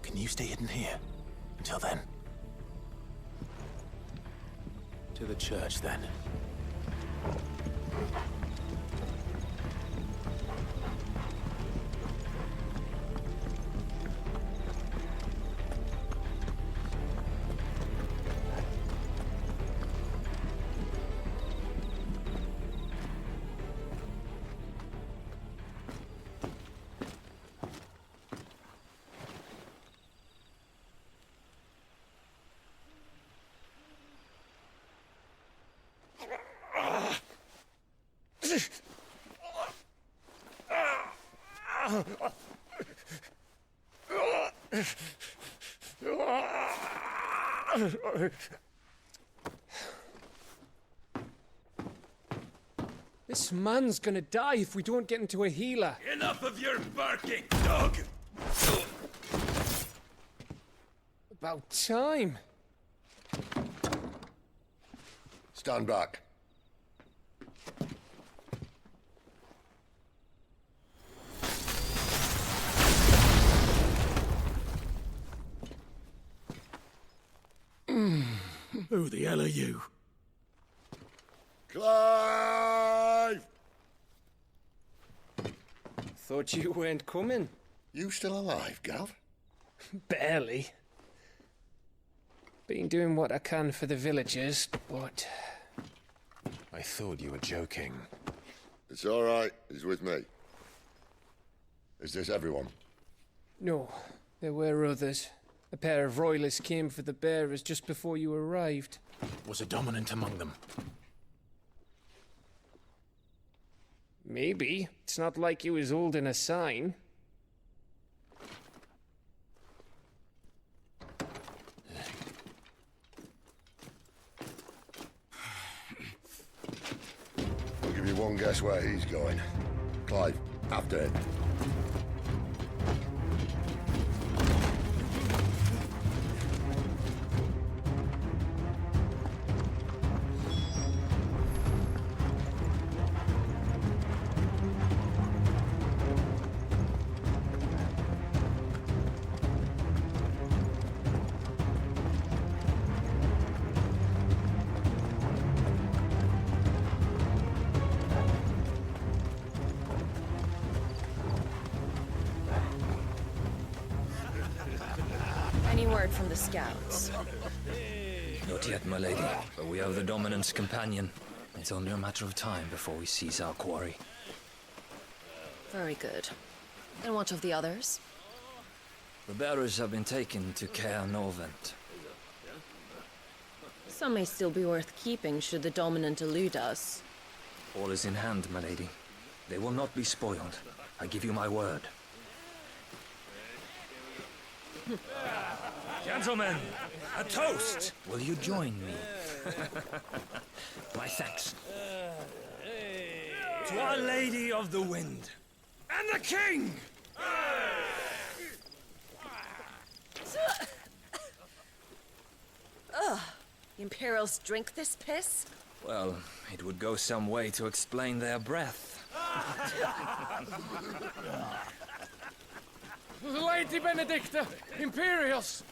Can you stay hidden here until then? To the church, then. This man's gonna die if we don't get into a healer. Enough of your barking, dog! About time. Stand back. Who the hell are you? Clive! Thought you weren't coming. You still alive, Gav? Barely. Been doing what I can for the villagers, but... I thought you were joking. It's all right. He's with me. Is this everyone? No, there were others. A pair of royalists came for the bearers just before you arrived. Was a dominant among them? Maybe. It's not like he was holding a sign. I'll give you one guess where he's going. Clive, after him. Any word from the scouts? Not yet, my lady, but we have the Dominant's companion. It's only a matter of time before we seize our quarry. Very good. And what of the others? The bearers have been taken to Caer Norvent. Some may still be worth keeping should the Dominant elude us. All is in hand, my lady. They will not be spoiled. I give you my word. Gentlemen, a toast! Will you join me? My thanks. To Our Lady of the Wind and the King! Ugh. The Imperials drink this piss? Well, it would go some way to explain their breath. Lady Benedicta! Imperials!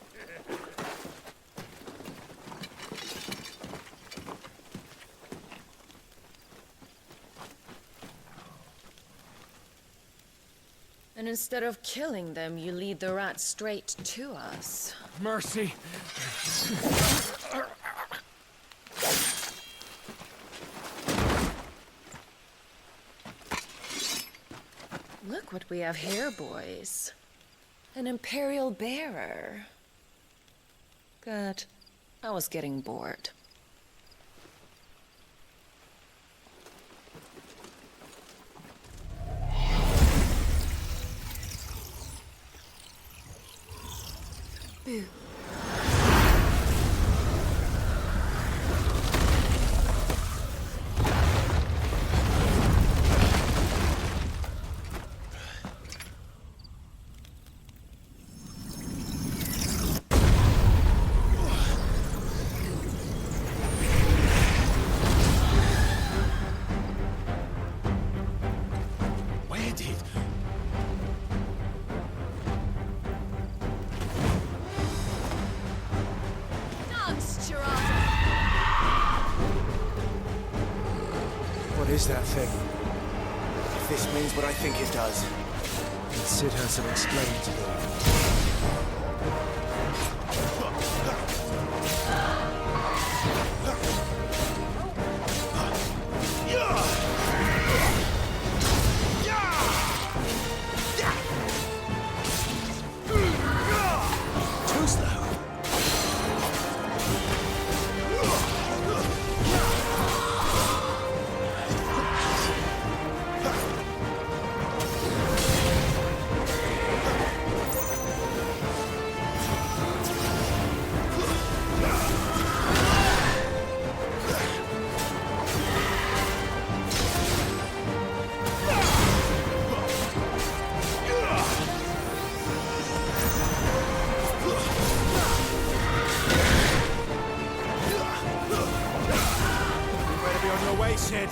And instead of killing them, you lead the rats straight to us. Mercy! Look what we have here, boys. An Imperial bearer. Good. I was getting bored. Boo. What is that thing? If this means what I think it does, then Sid has some explaining to do. Too slow. way, Sid.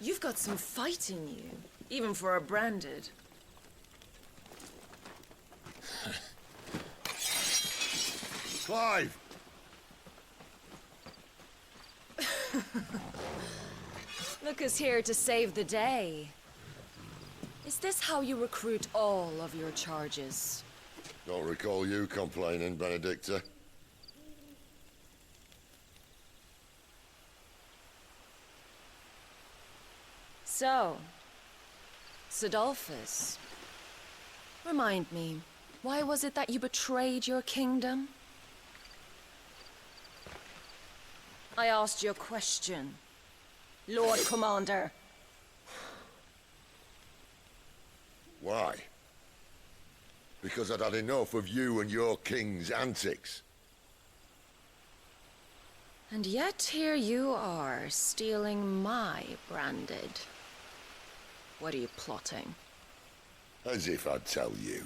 You've got some fight in you, even for a branded. Clive! Look who's here to save the day. Is this how you recruit all of your charges? Don't recall you complaining, Benedicta. So, Sidolphus, remind me, why was it that you betrayed your kingdom? I asked you a question, Lord Commander. Why? Because I'd had enough of you and your king's antics. And yet here you are, stealing my branded. What are you plotting? As if I'd tell you.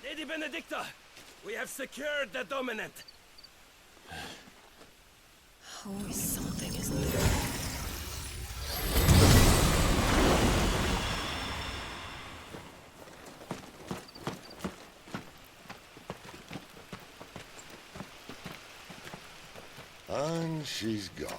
Lady Benedicta, we have secured the dominant. Always something, isn't there? And she's gone.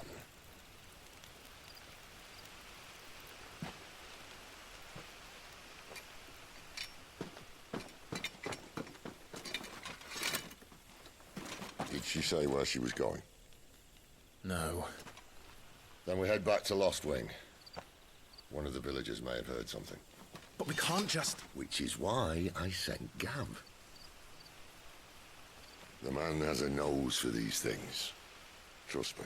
Did she say where she was going? No. Then we head back to Lost Wing. One of the villagers may have heard something. But we can't just... Which is why I sent Gav. The man has a nose for these things. Trust me.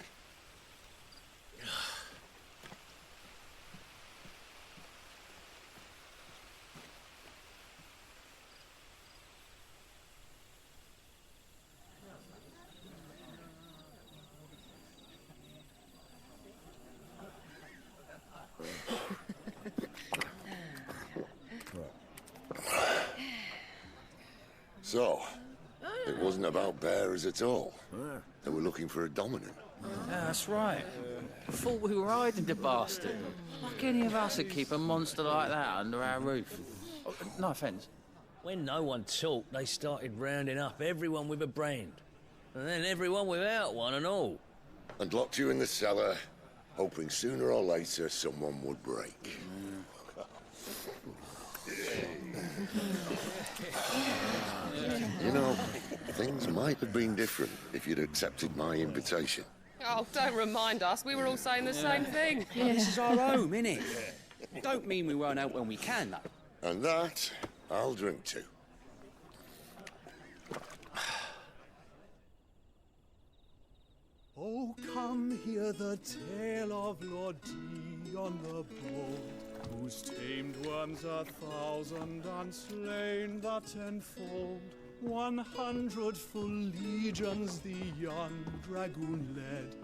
So, it wasn't about bearers at all. They were looking for a dominant. Yeah, that's right. Thought we were hiding the bastard. Like any of us would keep a monster like that under our roof. Oh, no offence. When no one talked, they started rounding up everyone with a brand. And then everyone without one and all. And locked you in the cellar, hoping sooner or later someone would break. You know, things might have been different if you'd accepted my invitation. Oh, don't remind us. We were all saying the same thing. This is our home, innit? Don't mean we won't out when we can, though. And that, I'll drink to. Oh, come hear the tale of Lord Dion the Bold, whose tamed ones 1,000 and slain the tenfold. 100 full legions the young dragoon led,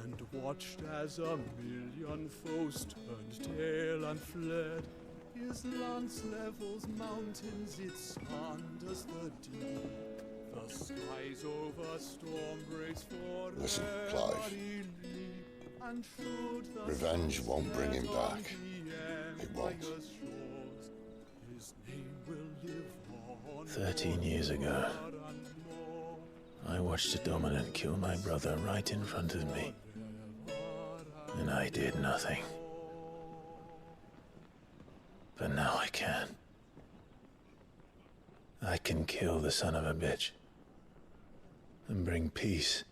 and watched as 1,000,000 foes turned tail and fled. His lance levels mountains, it sanders the deep. The skies over storm breaks for Listen, Clive. Revenge won't bring him back. It won't. 13 years ago, I watched a dominant kill my brother right in front of me. And I did nothing. But now I can. I can kill the son of a bitch and bring peace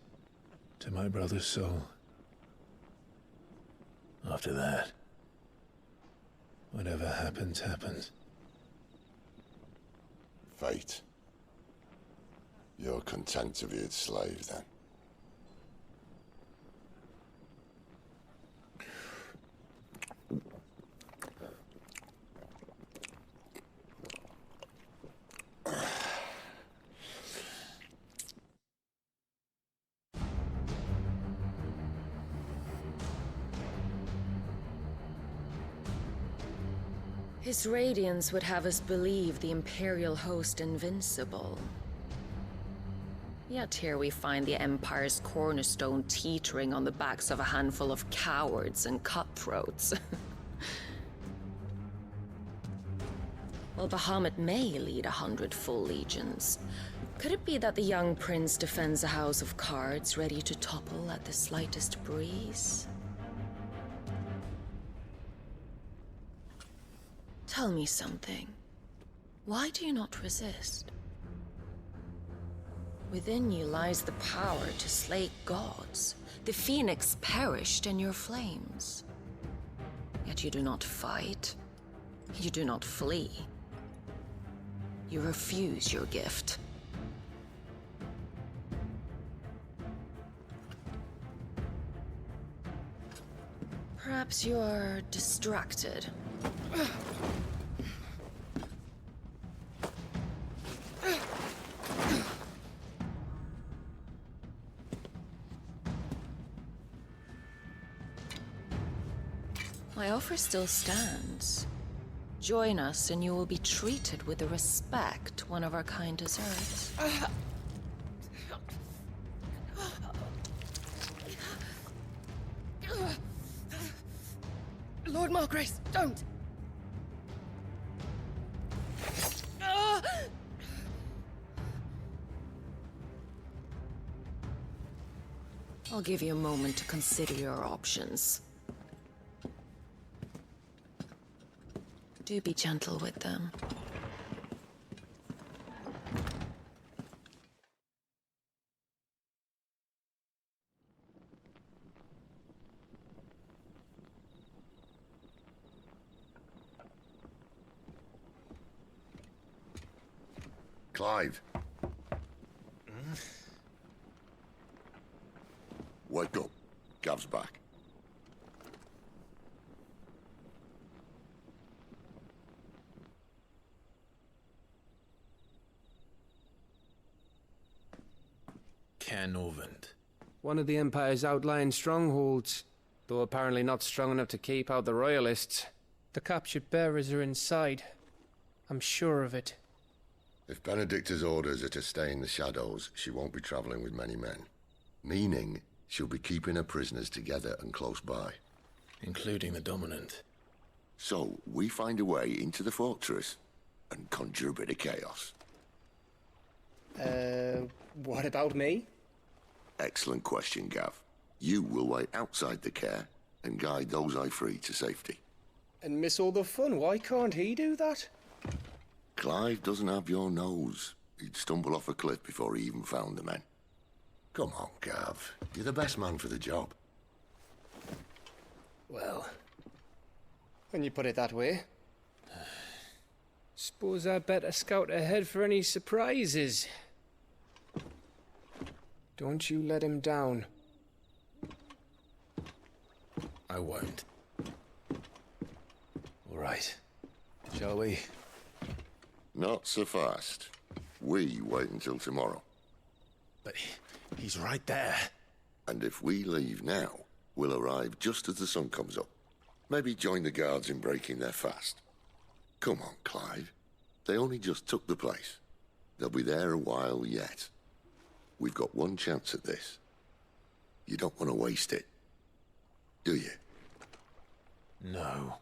to my brother's soul. After that, whatever happens, happens. Fate. You're content to be its slave, then? His radiance would have us believe the Imperial host invincible. Yet here we find the Empire's cornerstone teetering on the backs of a handful of cowards and cutthroats. Well, Bahamut may lead 100 full legions. Could it be that the young prince defends a house of cards ready to topple at the slightest breeze? Tell me something. Why do you not resist? Within you lies the power to slay gods. The phoenix perished in your flames. Yet you do not fight. You do not flee. You refuse your gift. Perhaps you're distracted. My offer still stands. Join us and you will be treated with the respect one of our kind deserves. Lord Margrace, don't! I'll give you a moment to consider your options. Do be gentle with them. Clive. Wake up. Gav's back. Canovant. One of the Empire's outlying strongholds, though apparently not strong enough to keep out the Royalists. The captured bearers are inside. I'm sure of it. If Benedicta's orders are to stay in the shadows, she won't be traveling with many men. Meaning, she'll be keeping her prisoners together and close by. Including the Dominant. So, we find a way into the fortress and conjure a bit of chaos. What about me? Excellent question, Gav. You will wait outside the care and guide those I free to safety. And miss all the fun. Why can't he do that? Clive doesn't have your nose. He'd stumble off a cliff before he even found the men. Come on, Gav. You're the best man for the job. Well, when you put it that way. Suppose I'd better scout ahead for any surprises. Don't you let him down. I won't. All right. Shall we? Not so fast. We wait until tomorrow. But he's right there. And if we leave now, we'll arrive just as the sun comes up. Maybe join the guards in breaking their fast. Come on, Clive. They only just took the place. They'll be there a while yet. We've got one chance at this. You don't want to waste it, do you? No.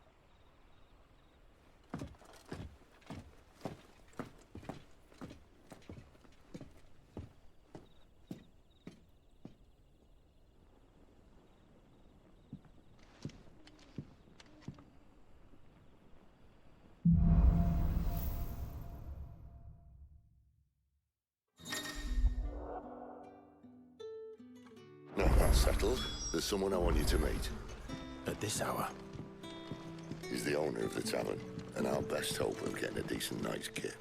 Now that's settled. There's someone I want you to meet. At this hour? He's the owner of the tavern, and our best hope of getting a decent night's kip.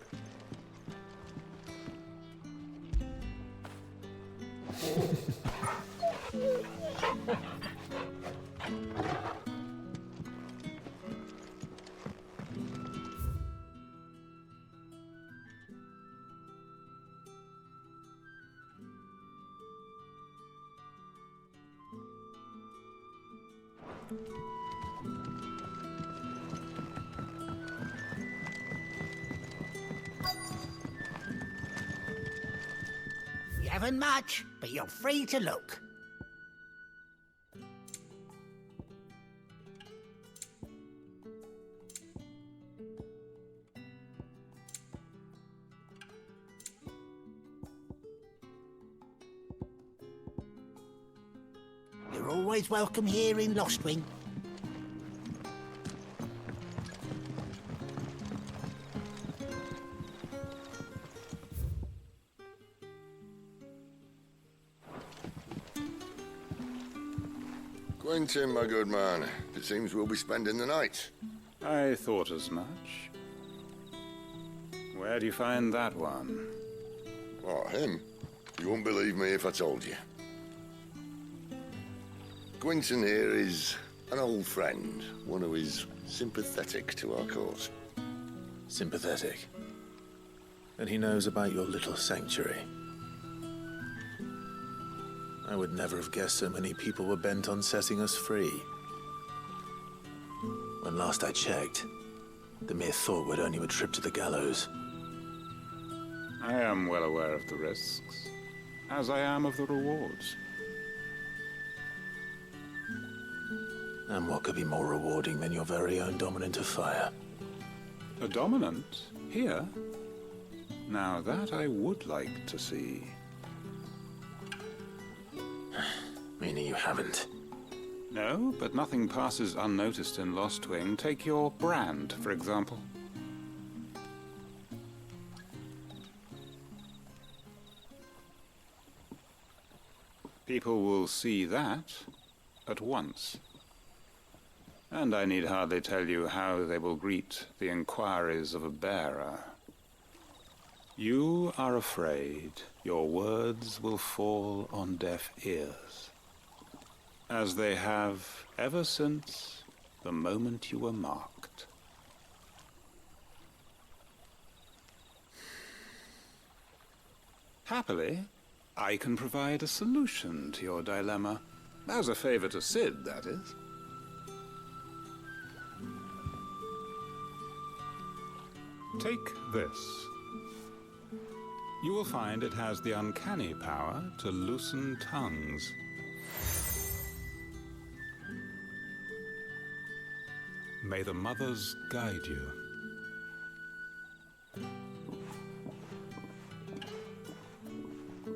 You haven't much, but you're free to look. You're always welcome here in Lostwing. Quentin, my good man, it seems we'll be spending the night. I thought as much. Where do you find that one? Oh, him? You wouldn't believe me if I told you. Quentin here is an old friend, one who is sympathetic to our cause. Sympathetic? And he knows about your little sanctuary. I would never have guessed so many people were bent on setting us free. When last I checked, the mere thought would earn you a trip to the gallows. I am well aware of the risks, as I am of the rewards. And what could be more rewarding than your very own dominant of fire? A dominant? Here? Now that I would like to see. Meaning you haven't? No, but nothing passes unnoticed in Lostwing. Take your brand, for example. People will see that at once. And I need hardly tell you how they will greet the inquiries of a bearer. You are afraid your words will fall on deaf ears, as they have ever since the moment you were marked. Happily, I can provide a solution to your dilemma. As a favor to Sid, that is. Take this. You will find it has the uncanny power to loosen tongues. May the mothers guide you.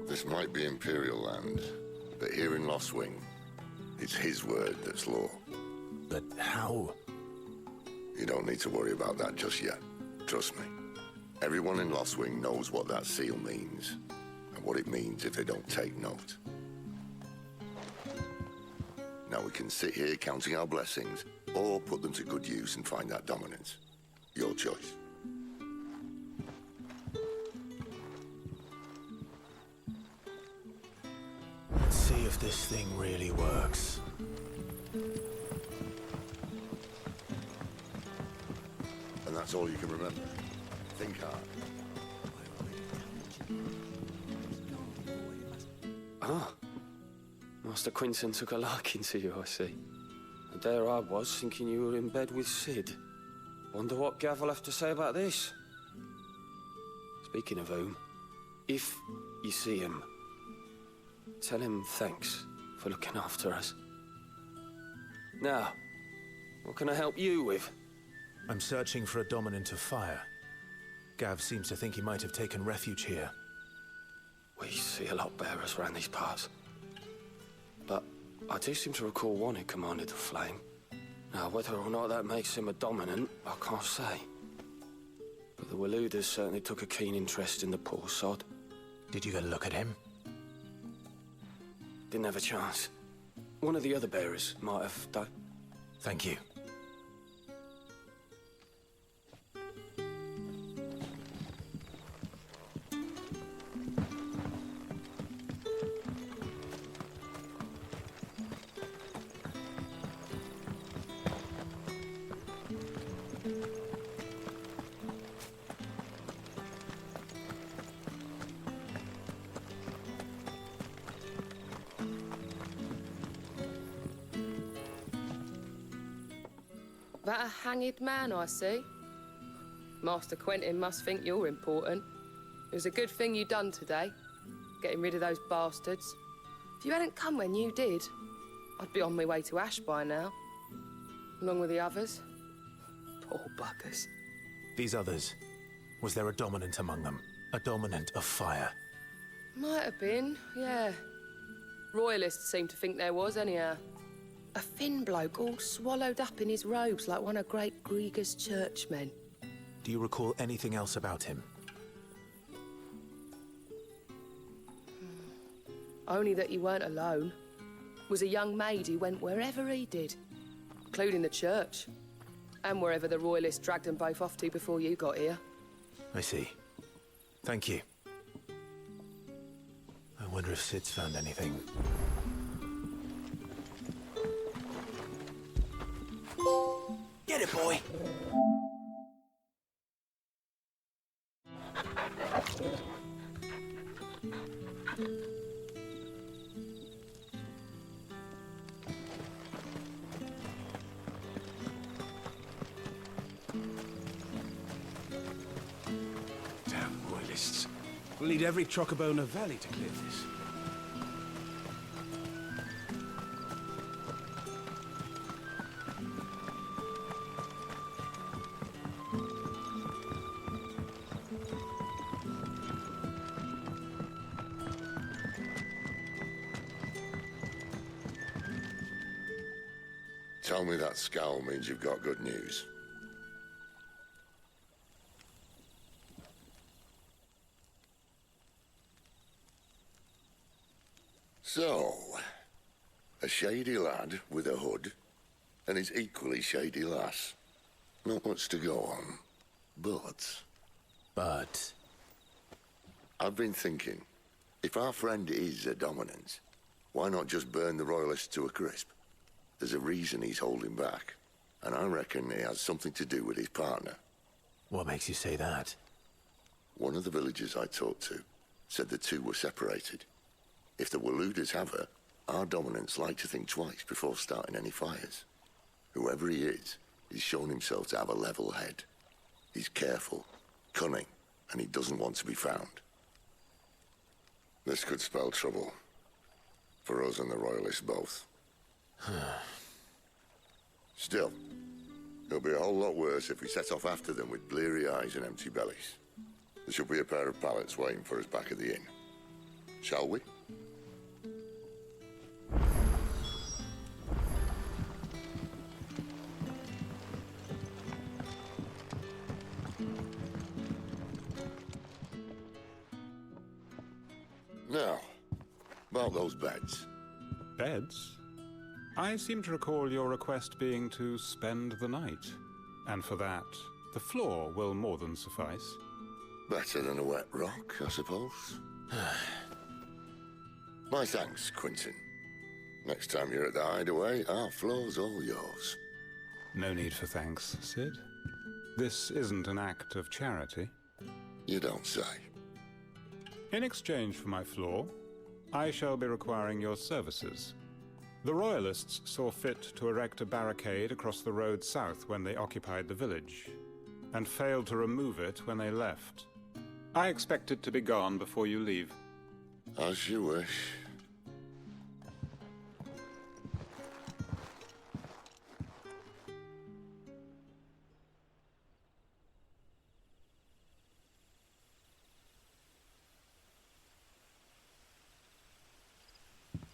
This might be Imperial land, but here in Lostwing, it's his word that's law. But how? You don't need to worry about that just yet. Trust me. Everyone in Lostwing knows what that seal means, and what it means if they don't take note. Now we can sit here counting our blessings, or put them to good use and find that dominance. Your choice. Let's see if this thing really works. And that's all you can remember. Think hard. Ah. Master Quinton took a liking to you, I see. And there I was, thinking you were in bed with Sid. Wonder what Gav will have to say about this. Speaking of whom, if you see him, tell him thanks for looking after us. Now, what can I help you with? I'm searching for a dominant of fire. Gav seems to think he might have taken refuge here. We see a lot bearers around these parts. But I do seem to recall one who commanded the flame. Now, whether or not that makes him a dominant, I can't say. But the Waluders certainly took a keen interest in the poor sod. Did you get a look at him? Didn't have a chance. One of the other bearers might have, though. Thank you. That a hanged man I see? Master Quentin must think you're important. It was a good thing you done today, getting rid of those bastards. If you hadn't come when you did, I'd be on my way to Ash by now, along with the others. Poor buggers. These others, was there a dominant among them? A dominant of fire? Might have been, yeah. Royalists seem to think there was, anyhow. A thin bloke all swallowed up in his robes like one of Great Grieger's churchmen. Do you recall anything else about him? Only that he weren't alone. Was a young maid who went wherever he did, including the church, and wherever the Royalists dragged them both off to before you got here. I see. Thank you. I wonder if Sid's found anything. Get it, boy! Damn Royalists. We'll need every chocobo in the valley to clear this. Tell me that scowl means you've got good news. So, a shady lad with a hood, and his equally shady lass. Not much to go on, but... I've been thinking, if our friend is a dominant, why not just burn the Royalists to a crisp? There's a reason he's holding back, and I reckon it has something to do with his partner. What makes you say that? One of the villagers I talked to said the two were separated. If the Waluders have her, our dominants like to think twice before starting any fires. Whoever he is, he's shown himself to have a level head. He's careful, cunning, and he doesn't want to be found. This could spell trouble. For us and the Royalists both. Still, it'll be a whole lot worse if we set off after them with bleary eyes and empty bellies. There should be a pair of pallets waiting for us back at the inn. Shall we? Now, about those beds. Beds? I seem to recall your request being to spend the night. And for that, the floor will more than suffice. Better than a wet rock, I suppose. My thanks, Quentin. Next time you're at the hideaway, our floor's all yours. No need for thanks, Sid. This isn't an act of charity. You don't say. In exchange for my floor, I shall be requiring your services. The Royalists saw fit to erect a barricade across the road south when they occupied the village, and failed to remove it when they left. I expect it to be gone before you leave. As you wish.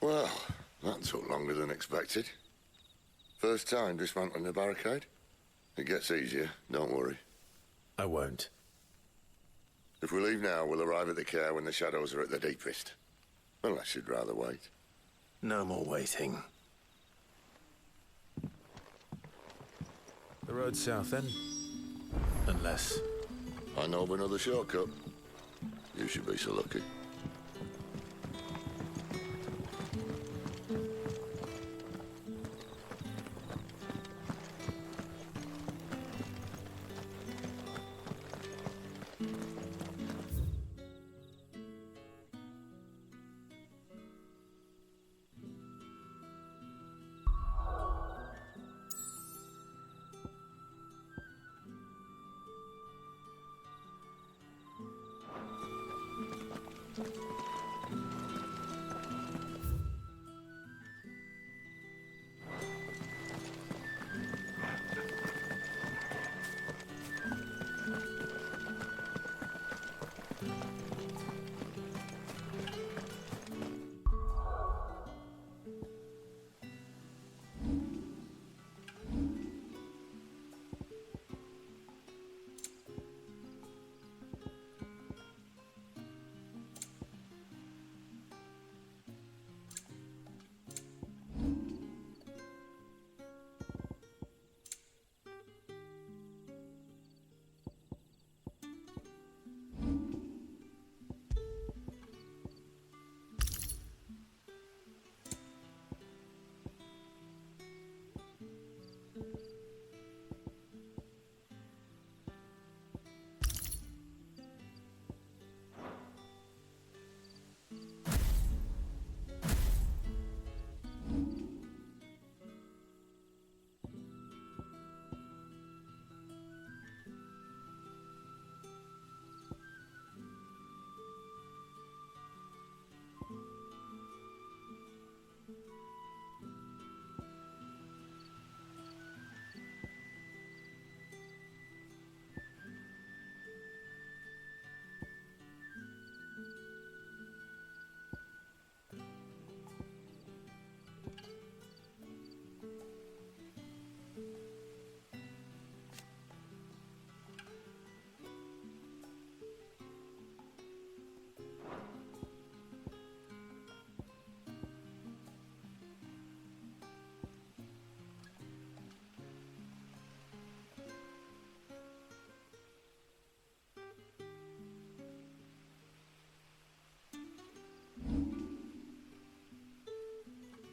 Well, that took longer than expected. First time dismantling a barricade? It gets easier, don't worry. I won't. If we leave now, we'll arrive at the care when the shadows are at their deepest. Unless you'd rather wait. No more waiting. The road south, then? Unless... I know of another shortcut. You should be so lucky.